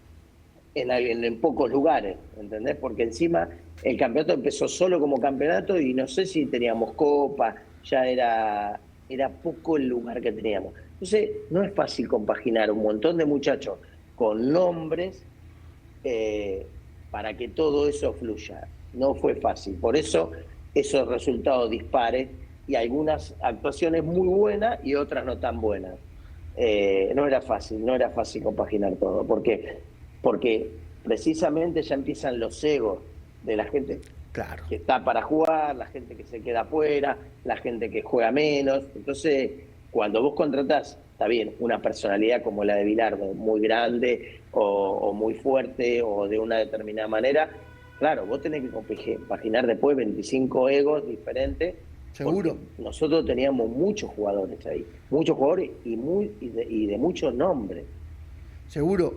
pocos lugares, ¿entendés? Porque encima el campeonato empezó solo como campeonato y no sé si teníamos copa, ya era poco el lugar que teníamos. Entonces no es fácil compaginar un montón de muchachos con nombres para que todo eso fluya. No fue fácil. Por eso esos resultados dispares y algunas actuaciones muy buenas y otras no tan buenas. No era fácil compaginar todo. Porque precisamente ya empiezan los egos de la gente que está para jugar, la gente que se queda afuera, la gente que juega menos. Entonces, cuando vos contratás, está bien, una personalidad como la de Bilardo, muy grande o muy fuerte o de una determinada manera, claro, vos tenés que compaginar después 25 egos diferentes. Seguro. Nosotros teníamos muchos jugadores ahí, muchos jugadores y de muchos nombres. Seguro.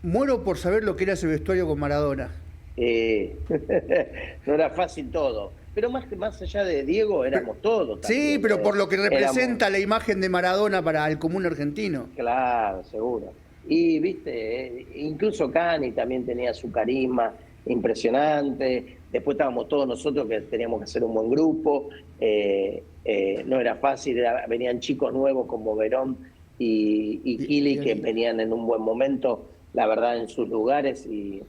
Muero por saber lo que era ese vestuario con Maradona. No era fácil todo. Pero más allá de Diego, éramos todos. Sí, también, pero por lo que representa la imagen de Maradona para el común argentino. Claro, seguro. Y, viste, incluso Cani también tenía su carisma impresionante. Después estábamos todos nosotros que teníamos que hacer un buen grupo. No era fácil, venían chicos nuevos como Verón y Kili, que venían en un buen momento, la verdad, en sus lugares y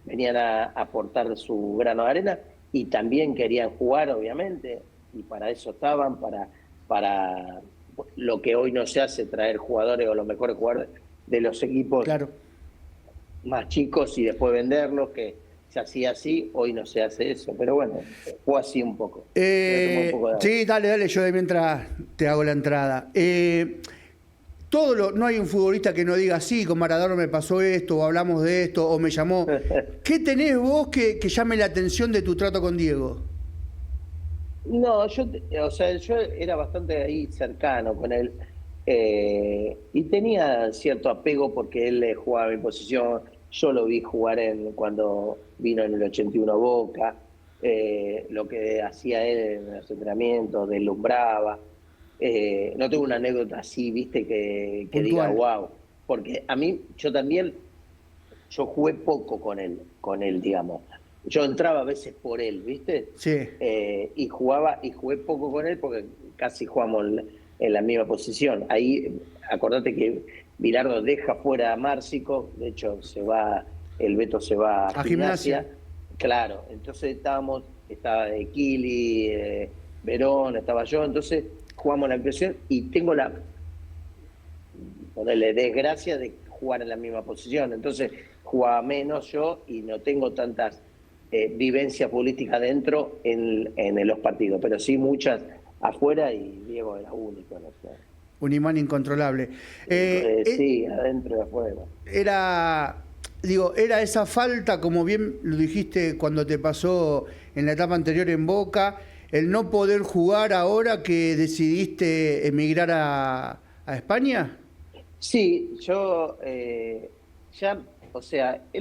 venían a aportar su grano de arena. Y también querían jugar, obviamente, y para eso estaban, para lo que hoy no se hace, traer jugadores o los mejores jugadores de los equipos más chicos y después venderlos, que se hacía así, hoy no se hace eso, pero bueno, fue así un poco. Voy a tomar un poco de agua. Sí, dale, yo de mientras te hago la entrada. No hay un futbolista que no diga, sí, con Maradona me pasó esto, o hablamos de esto, o me llamó. ¿Qué tenés vos que llame la atención de tu trato con Diego? No, yo era bastante ahí cercano con él, y tenía cierto apego porque él jugaba en mi posición. Yo lo vi jugar cuando vino en el 81 a Boca, lo que hacía él en los entrenamientos, deslumbraba. No tengo una anécdota así, viste, que diga wow, porque a mí, yo jugué poco con él, digamos. Yo entraba a veces por él, ¿viste? Sí. Y jugué poco con él porque casi jugamos en la misma posición. Ahí, acordate que Bilardo deja fuera a Márcico, de hecho el Beto se va a Gimnasia. Claro, entonces estaba Kili, Verón, estaba yo, entonces jugamos la impresión y tengo la desgracia de jugar en la misma posición. Entonces jugaba menos yo y no tengo tantas vivencia política dentro en los partidos, pero sí muchas afuera, y Diego era único, no sé. Un imán incontrolable. Sí, adentro y afuera. Era esa falta, como bien lo dijiste cuando te pasó en la etapa anterior en Boca, el no poder jugar ahora que decidiste emigrar a España. Sí, yo es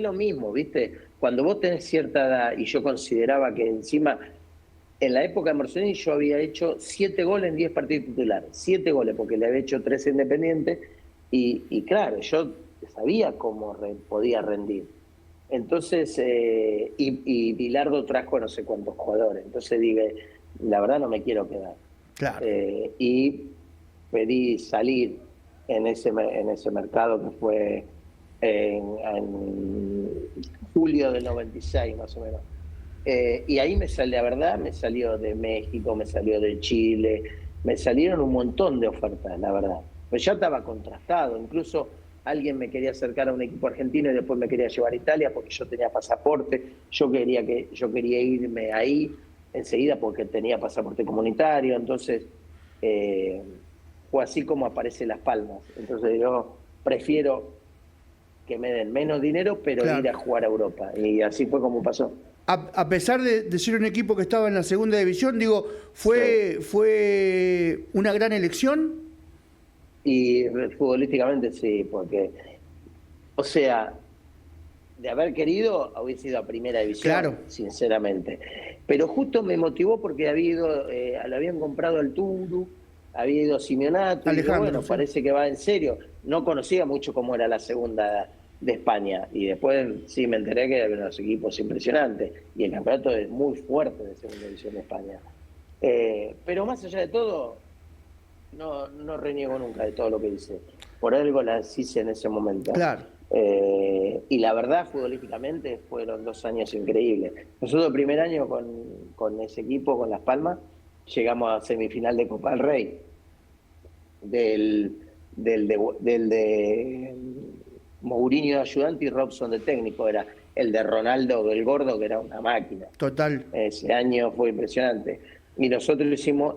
lo mismo, ¿viste? Cuando vos tenés cierta edad, y yo consideraba que encima, en la época de Morcellini yo había hecho 7 goles en 10 partidos titulares, 7 goles, porque le había hecho 3 Independiente, y claro, yo sabía cómo podía rendir. Entonces, y Bilardo trajo no sé cuántos jugadores, entonces dije, la verdad no me quiero quedar. Claro. Y pedí salir en ese mercado que fue en julio del 96 más o menos. Y ahí la verdad me salió de México, me salió de Chile, me salieron un montón de ofertas, la verdad. Pues ya estaba contrastado, incluso alguien me quería acercar a un equipo argentino y después me quería llevar a Italia porque yo tenía pasaporte, yo quería irme ahí enseguida porque tenía pasaporte comunitario, entonces fue así como aparece Las Palmas. Entonces yo prefiero que me den menos dinero, pero claro, ir a jugar a Europa. Y así fue como pasó. A pesar de ser un equipo que estaba en la segunda división, digo, ¿fue una gran elección? Y futbolísticamente sí, porque, o sea, de haber querido, hubiese ido a primera división, claro, sinceramente. Pero justo me motivó porque le habían comprado al Turu, había ido Simeonato, y digo, bueno, sí, parece que va en serio. No conocía mucho cómo era la segunda de España, y después sí me enteré que eran unos equipos impresionantes, y el campeonato es muy fuerte de segunda división de España. Pero más allá de todo, no reniego nunca de todo lo que hice. Por algo las hice en ese momento. Claro. Y la verdad, futbolísticamente, fueron 2 años increíbles. Nosotros el primer año con ese equipo, con Las Palmas, llegamos a semifinal de Copa del Rey. Del de Mourinho de ayudante y Robson de técnico. Era el de Ronaldo del Gordo, que era una máquina. Total. Ese año fue impresionante. Y nosotros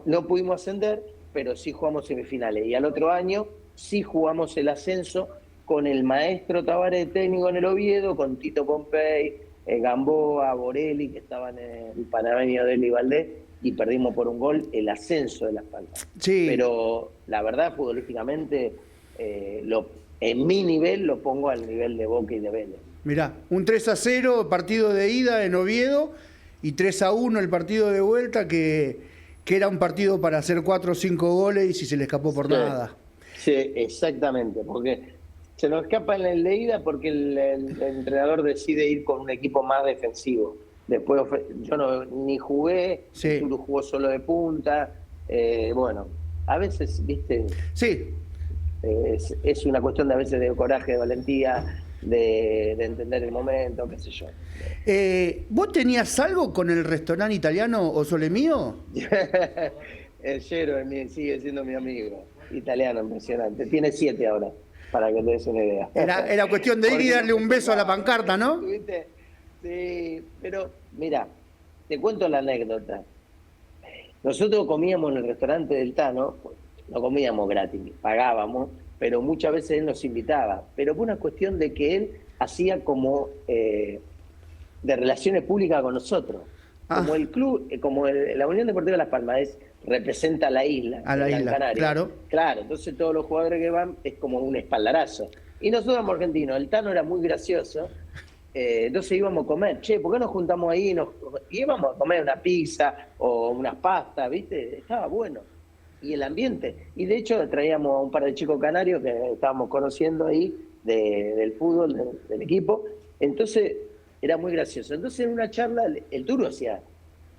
no pudimos ascender, pero sí jugamos semifinales. Y al otro año sí jugamos el ascenso con el maestro Tavares de técnico en el Oviedo, con Tito Pompey, Gamboa, Borelli, que estaban en el panameño de Eli Valdés, y perdimos por un gol el ascenso de Las Palmas. Sí. Pero la verdad, futbolísticamente, en mi nivel lo pongo al nivel de Boca y de Vélez. Mirá, un 3-0 partido de ida en Oviedo y 3-1 el partido de vuelta, que era un partido para hacer 4 o 5 goles y si se le escapó por nada. Sí, exactamente, porque se nos escapa en el de ida porque el entrenador decide ir con un equipo más defensivo. Después yo ni jugué, sí, Turu jugó solo de punta. Bueno, a veces, viste, sí, es una cuestión de a veces de coraje, de valentía, de entender el momento, qué sé yo. ¿Vos tenías algo con el restaurante italiano Osole Mio? El Yero sigue siendo mi amigo, italiano, impresionante. Tiene 7 ahora, para que te des una idea. Era cuestión de ir y darle un beso a la pancarta, ¿no? Sí, pero mira, te cuento la anécdota. Nosotros comíamos en el restaurante del Tano, no comíamos gratis, pagábamos, pero muchas veces él nos invitaba. Pero fue una cuestión de que él hacía como de relaciones públicas con nosotros. Como el club, la Unión Deportiva Las Palmas representa a la isla, a la isla, Canaria. claro. Claro, entonces todos los jugadores que van es como un espaldarazo. Y nosotros somos argentinos, el Tano era muy gracioso, entonces íbamos a comer, ¿por qué nos juntamos ahí? Y íbamos a comer una pizza o unas pastas, ¿viste? Estaba bueno. Y el ambiente. Y de hecho traíamos a un par de chicos canarios que estábamos conociendo ahí del fútbol, del equipo. Entonces era muy gracioso. Entonces en una charla el Turo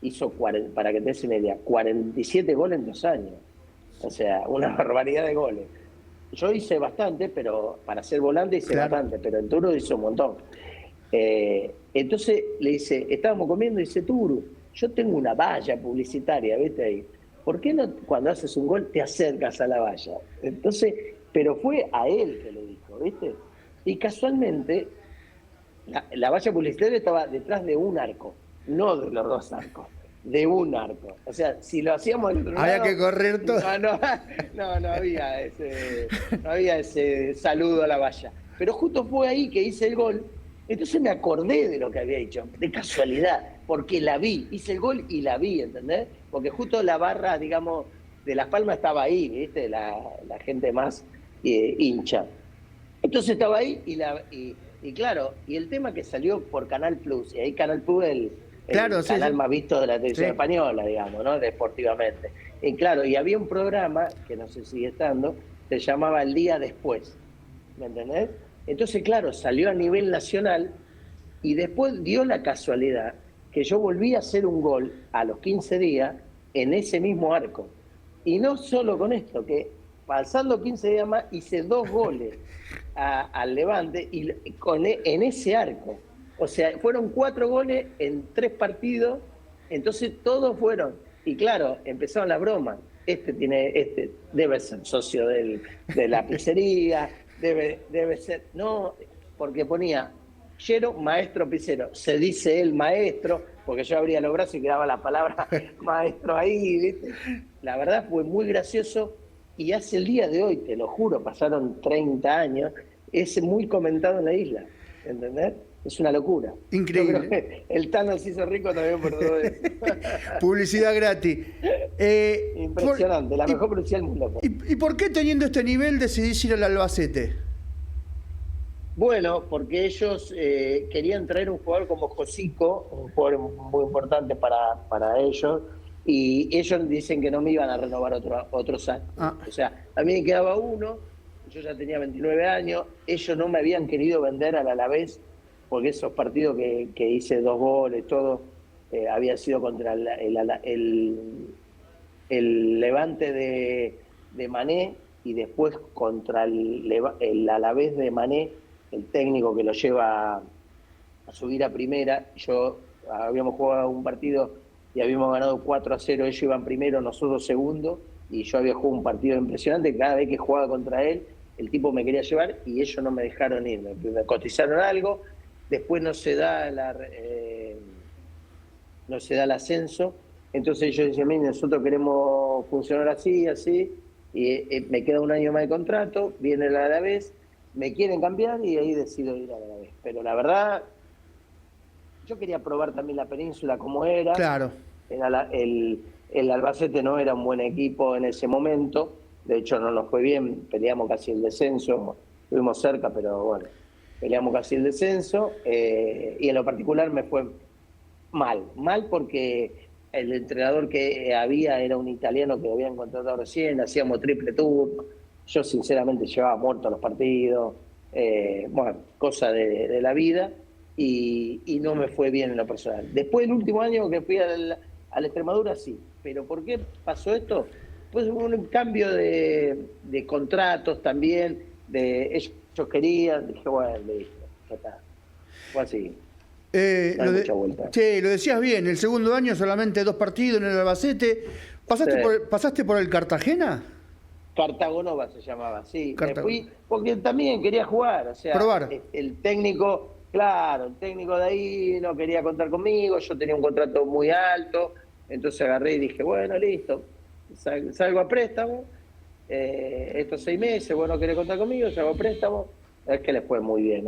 hizo, para que te des una idea, 47 goles en 2 años. O sea, una barbaridad de goles. Yo hice bastante, pero para ser volante hice bastante, pero el Turo hizo un montón. Entonces le dice, estábamos comiendo y dice, Turo, yo tengo una valla publicitaria, ¿viste ahí? ¿Por qué no cuando haces un gol te acercas a la valla? Entonces, pero fue a él que lo dijo, ¿viste? Y casualmente la valla publicitaria estaba detrás de un arco, no de los 2 arcos, de un arco. O sea, si lo hacíamos del otro lado, había que correr todo. No había ese saludo a la valla. Pero justo fue ahí que hice el gol. Entonces me acordé de lo que había hecho, de casualidad, porque la vi, hice el gol y la vi, ¿entendés? Porque justo la barra, digamos, de Las Palmas estaba ahí, ¿viste? La gente más hincha. Entonces estaba ahí y claro, y el tema que salió por Canal Plus, y ahí Canal Plus es el canal más visto de la televisión española, digamos, ¿no? Deportivamente. Y claro, y había un programa, que no sé si sigue estando, se llamaba El Día Después, ¿me entendés? Entonces, claro, salió a nivel nacional y después dio la casualidad que yo volví a hacer un gol a los 15 días en ese mismo arco. Y no solo con esto, que pasando 15 días más hice 2 goles al Levante en ese arco. O sea, fueron 4 goles en 3 partidos, entonces todos fueron. Y claro, empezaron las bromas. Este debe ser socio de la pizzería. Debe ser, no, porque ponía Yero, maestro pizzero, se dice el maestro, porque yo abría los brazos y quedaba la palabra maestro ahí, ¿viste? La verdad fue muy gracioso y hace el día de hoy, te lo juro, pasaron 30 años, es muy comentado en la isla, ¿entendés? Es una locura. Increíble. Yo creo que el Tano se hizo rico también por todo eso. Publicidad gratis. Impresionante, la mejor publicidad del mundo. ¿Y por qué teniendo este nivel decidís ir al Albacete? Bueno, porque ellos querían traer un jugador como Josico, un jugador muy importante para ellos, y ellos dicen que no me iban a renovar otros años. O sea, a mí me quedaba uno, yo ya tenía 29 años, ellos no me habían querido vender al Alavés, porque esos partidos que hice 2 goles, todo, había sido contra el Levante de Mané y después contra el Alavés de Mané, el técnico que lo lleva a subir a primera. Habíamos jugado un partido y habíamos ganado 4-0, ellos iban primero, nosotros segundo, y yo había jugado un partido impresionante. Cada vez que jugaba contra él, el tipo me quería llevar y ellos no me dejaron ir, me cotizaron algo. Después no se da el ascenso, entonces ellos dicen, mire, nosotros queremos funcionar así, y me queda 1 año más de contrato, viene el Alavés, me quieren cambiar y ahí decido ir al Alavés. Pero la verdad, yo quería probar también la península como era. Claro. El Albacete no era un buen equipo en ese momento, de hecho no nos fue bien, peleamos casi el descenso, estuvimos cerca, pero bueno. Peleamos casi el descenso y en lo particular me fue mal porque el entrenador que había era un italiano que habían contratado recién, hacíamos triple turno, yo sinceramente llevaba muerto los partidos, bueno, cosa de la vida y no me fue bien en lo personal. Después el último año que fui a la Extremadura sí, pero ¿por qué pasó esto? Pues hubo un cambio de contratos también, ellos querían, dije, bueno, ya está. Fue así. Lo decías bien, el segundo año solamente 2 partidos en el Albacete. ¿Pasaste por el Cartagena? Cartagonova se llamaba, sí. Me fui porque también quería jugar, o sea, probar. El técnico Claro, el técnico de ahí no quería contar conmigo, yo tenía un contrato muy alto, entonces agarré y dije, bueno, listo, salgo a préstamo, estos 6 meses, vos no querés contar conmigo, salgo a préstamo, es que les fue muy bien,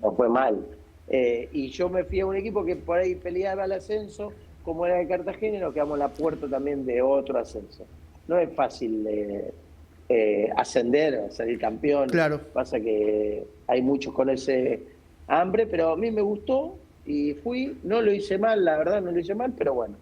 no fue mal. Y yo me fui a un equipo que por ahí peleaba el ascenso, como era de Cartagena, y nos quedamos en la puerta también de otro ascenso. No es fácil ascender, salir campeón, Claro. pasa que hay muchos con ese hambre, pero a mí me gustó y fui, no lo hice mal, la verdad no lo hice mal, pero bueno,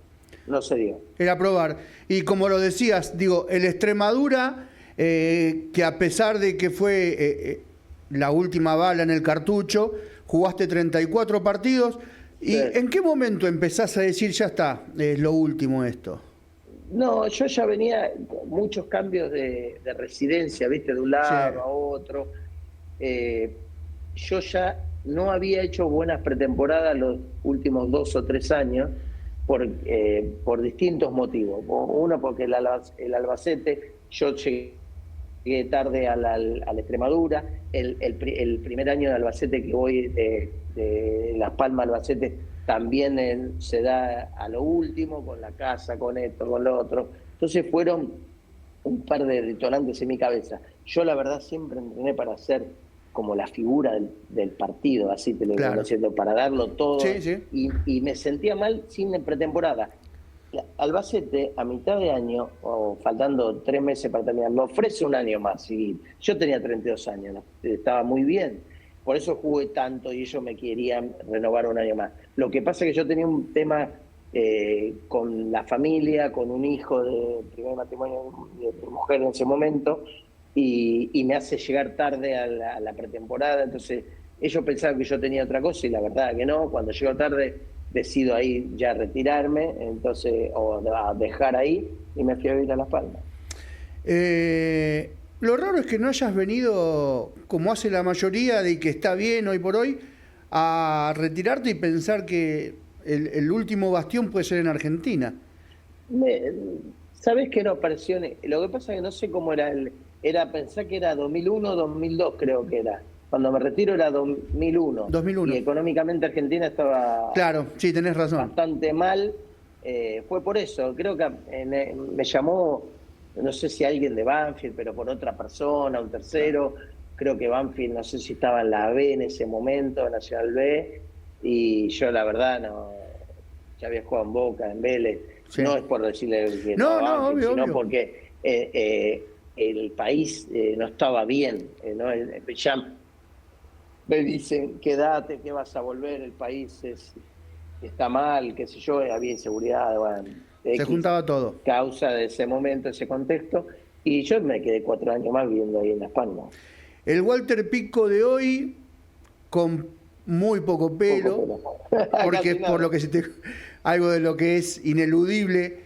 no se dio. Era probar. Y como lo decías, digo, el Extremadura, que a pesar de que fue la última bala en el cartucho, jugaste 34 partidos, ¿y Sí. en qué momento empezás a decir, ya está, es lo último esto? No, yo ya venía con muchos cambios de residencia, viste, de un lado Sí. a otro. Yo ya no había hecho buenas pretemporadas los últimos 2 o 3 años por distintos motivos. Uno, porque el Albacete, yo llegué tarde al Extremadura. El primer año de Albacete que voy de Las Palmas a Albacete también se da a lo último, con la casa, con esto, con lo otro. Entonces fueron un par de detonantes en mi cabeza. Yo la verdad siempre entrené para ser como la figura del partido, así te lo Claro. digo, ¿cierto? Para darlo todo. Sí, sí. Y me sentía mal sin pretemporada. Albacete, a mitad de año, o faltando 3 meses para terminar, me ofrece un año más. Y yo tenía 32 años, ¿no? Estaba muy bien. Por eso jugué tanto y ellos me querían renovar un año más. Lo que pasa es que yo tenía un tema con la familia, con un hijo de primer matrimonio de mi mujer en ese momento, y me hace llegar tarde a la pretemporada. Entonces ellos pensaban que yo tenía otra cosa y la verdad que no. Cuando llego tarde decido ahí ya retirarme, entonces, o dejar ahí, y me fui a vivir a Las Palmas. Lo raro es que no hayas venido, como hace la mayoría, de que está bien hoy por hoy, a retirarte y pensar que el último bastión puede ser en Argentina. ¿Sabés que no apareció? Lo que pasa es que no sé cómo era pensar que era 2001, 2002 creo que era. Cuando me retiro era 2001. 2001. Y económicamente Argentina estaba Claro, sí, tenés razón. bastante mal. Fue por eso. Creo que me llamó, no sé si alguien de Banfield, pero por otra persona, un tercero. Creo que Banfield, no sé si estaba en la B en ese momento, Nacional B. Y yo la verdad no, ya había jugado en Boca, en Vélez. Sí. No es por decirle que No, a Banfield, obvio, sino obvio. porque el país no estaba bien. ¿No? Ya me dicen, quédate, que vas a volver, el país está mal, qué sé yo, había inseguridad, bueno, Se juntaba todo. causa de ese momento, ese contexto, y yo me quedé 4 años más viviendo ahí en Las Palmas. El Walter Pico de hoy, con muy poco pelo, porque es por lo que algo de lo que es ineludible.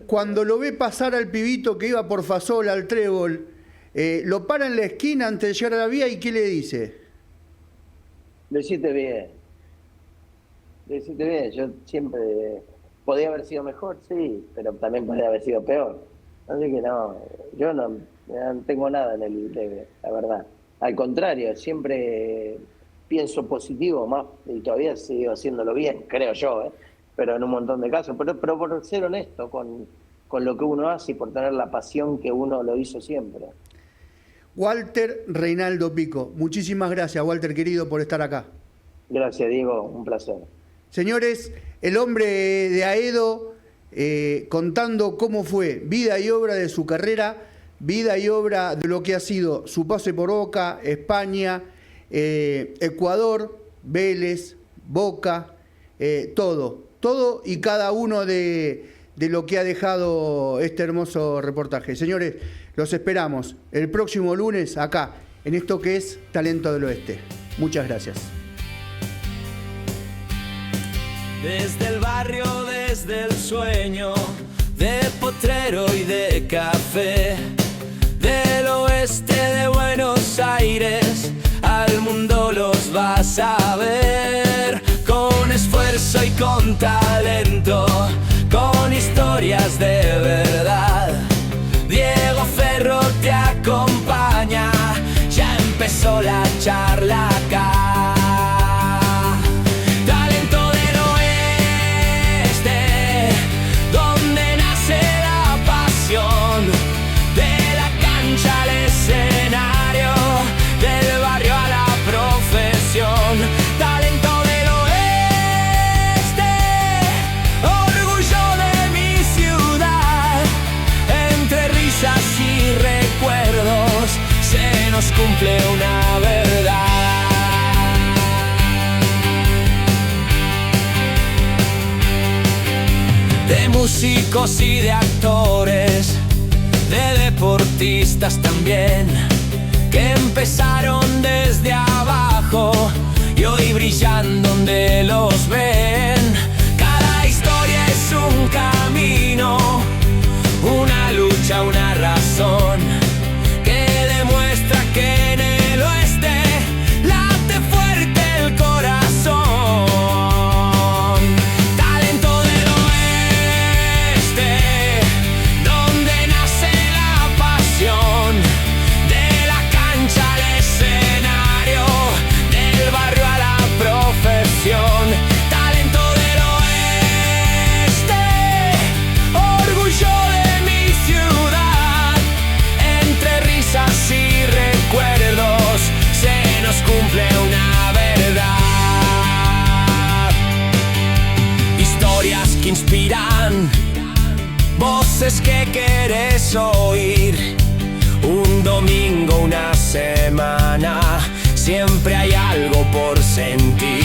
Cuando lo ve pasar al pibito que iba por Fasola al trébol, lo para en la esquina antes de llegar a la vía y ¿qué le dice? Lo hiciste bien. Lo hiciste bien. Yo siempre... ¿Podía haber sido mejor? Sí, pero también podía haber sido peor. Así que no, yo no tengo nada en el debe, la verdad. Al contrario, siempre pienso positivo más y todavía sigo haciéndolo bien, creo yo, pero en un montón de casos. Pero por ser honesto con lo que uno hace y por tener la pasión que uno lo hizo siempre. Walter Reinaldo Pico. Muchísimas gracias, Walter, querido, por estar acá. Gracias, Diego, un placer. Señores, el hombre de Aedo contando cómo fue vida y obra de su carrera, vida y obra de lo que ha sido su pase por Boca, España, Ecuador, Vélez, Boca, todo y cada uno de lo que ha dejado este hermoso reportaje. Señores, los esperamos el próximo lunes acá, en esto que es Talento del Oeste. Muchas gracias. Desde el barrio, desde el sueño, de potrero y de café, del oeste de Buenos Aires, al mundo los vas a ver, con esfuerzo y con talento, con historias de verdad. Diego Ferro te acompaña, ya empezó la charla acá. se nos cumple una verdad. De músicos y de actores, de deportistas también, que empezaron desde abajo y hoy brillan donde los ven. Cada historia es un camino, una lucha, una razón, que demuestra que en el oeste late fuerte el corazón. Talento del oeste, donde nace la pasión, de la cancha al escenario, del barrio a la profesión. Talento del oeste, orgullo de mi ciudad. Entre risas y recuerdos se nos cumple una verdad. Historias que inspiran, voces que quieres oír. Un domingo, una semana, siempre hay algo por sentir.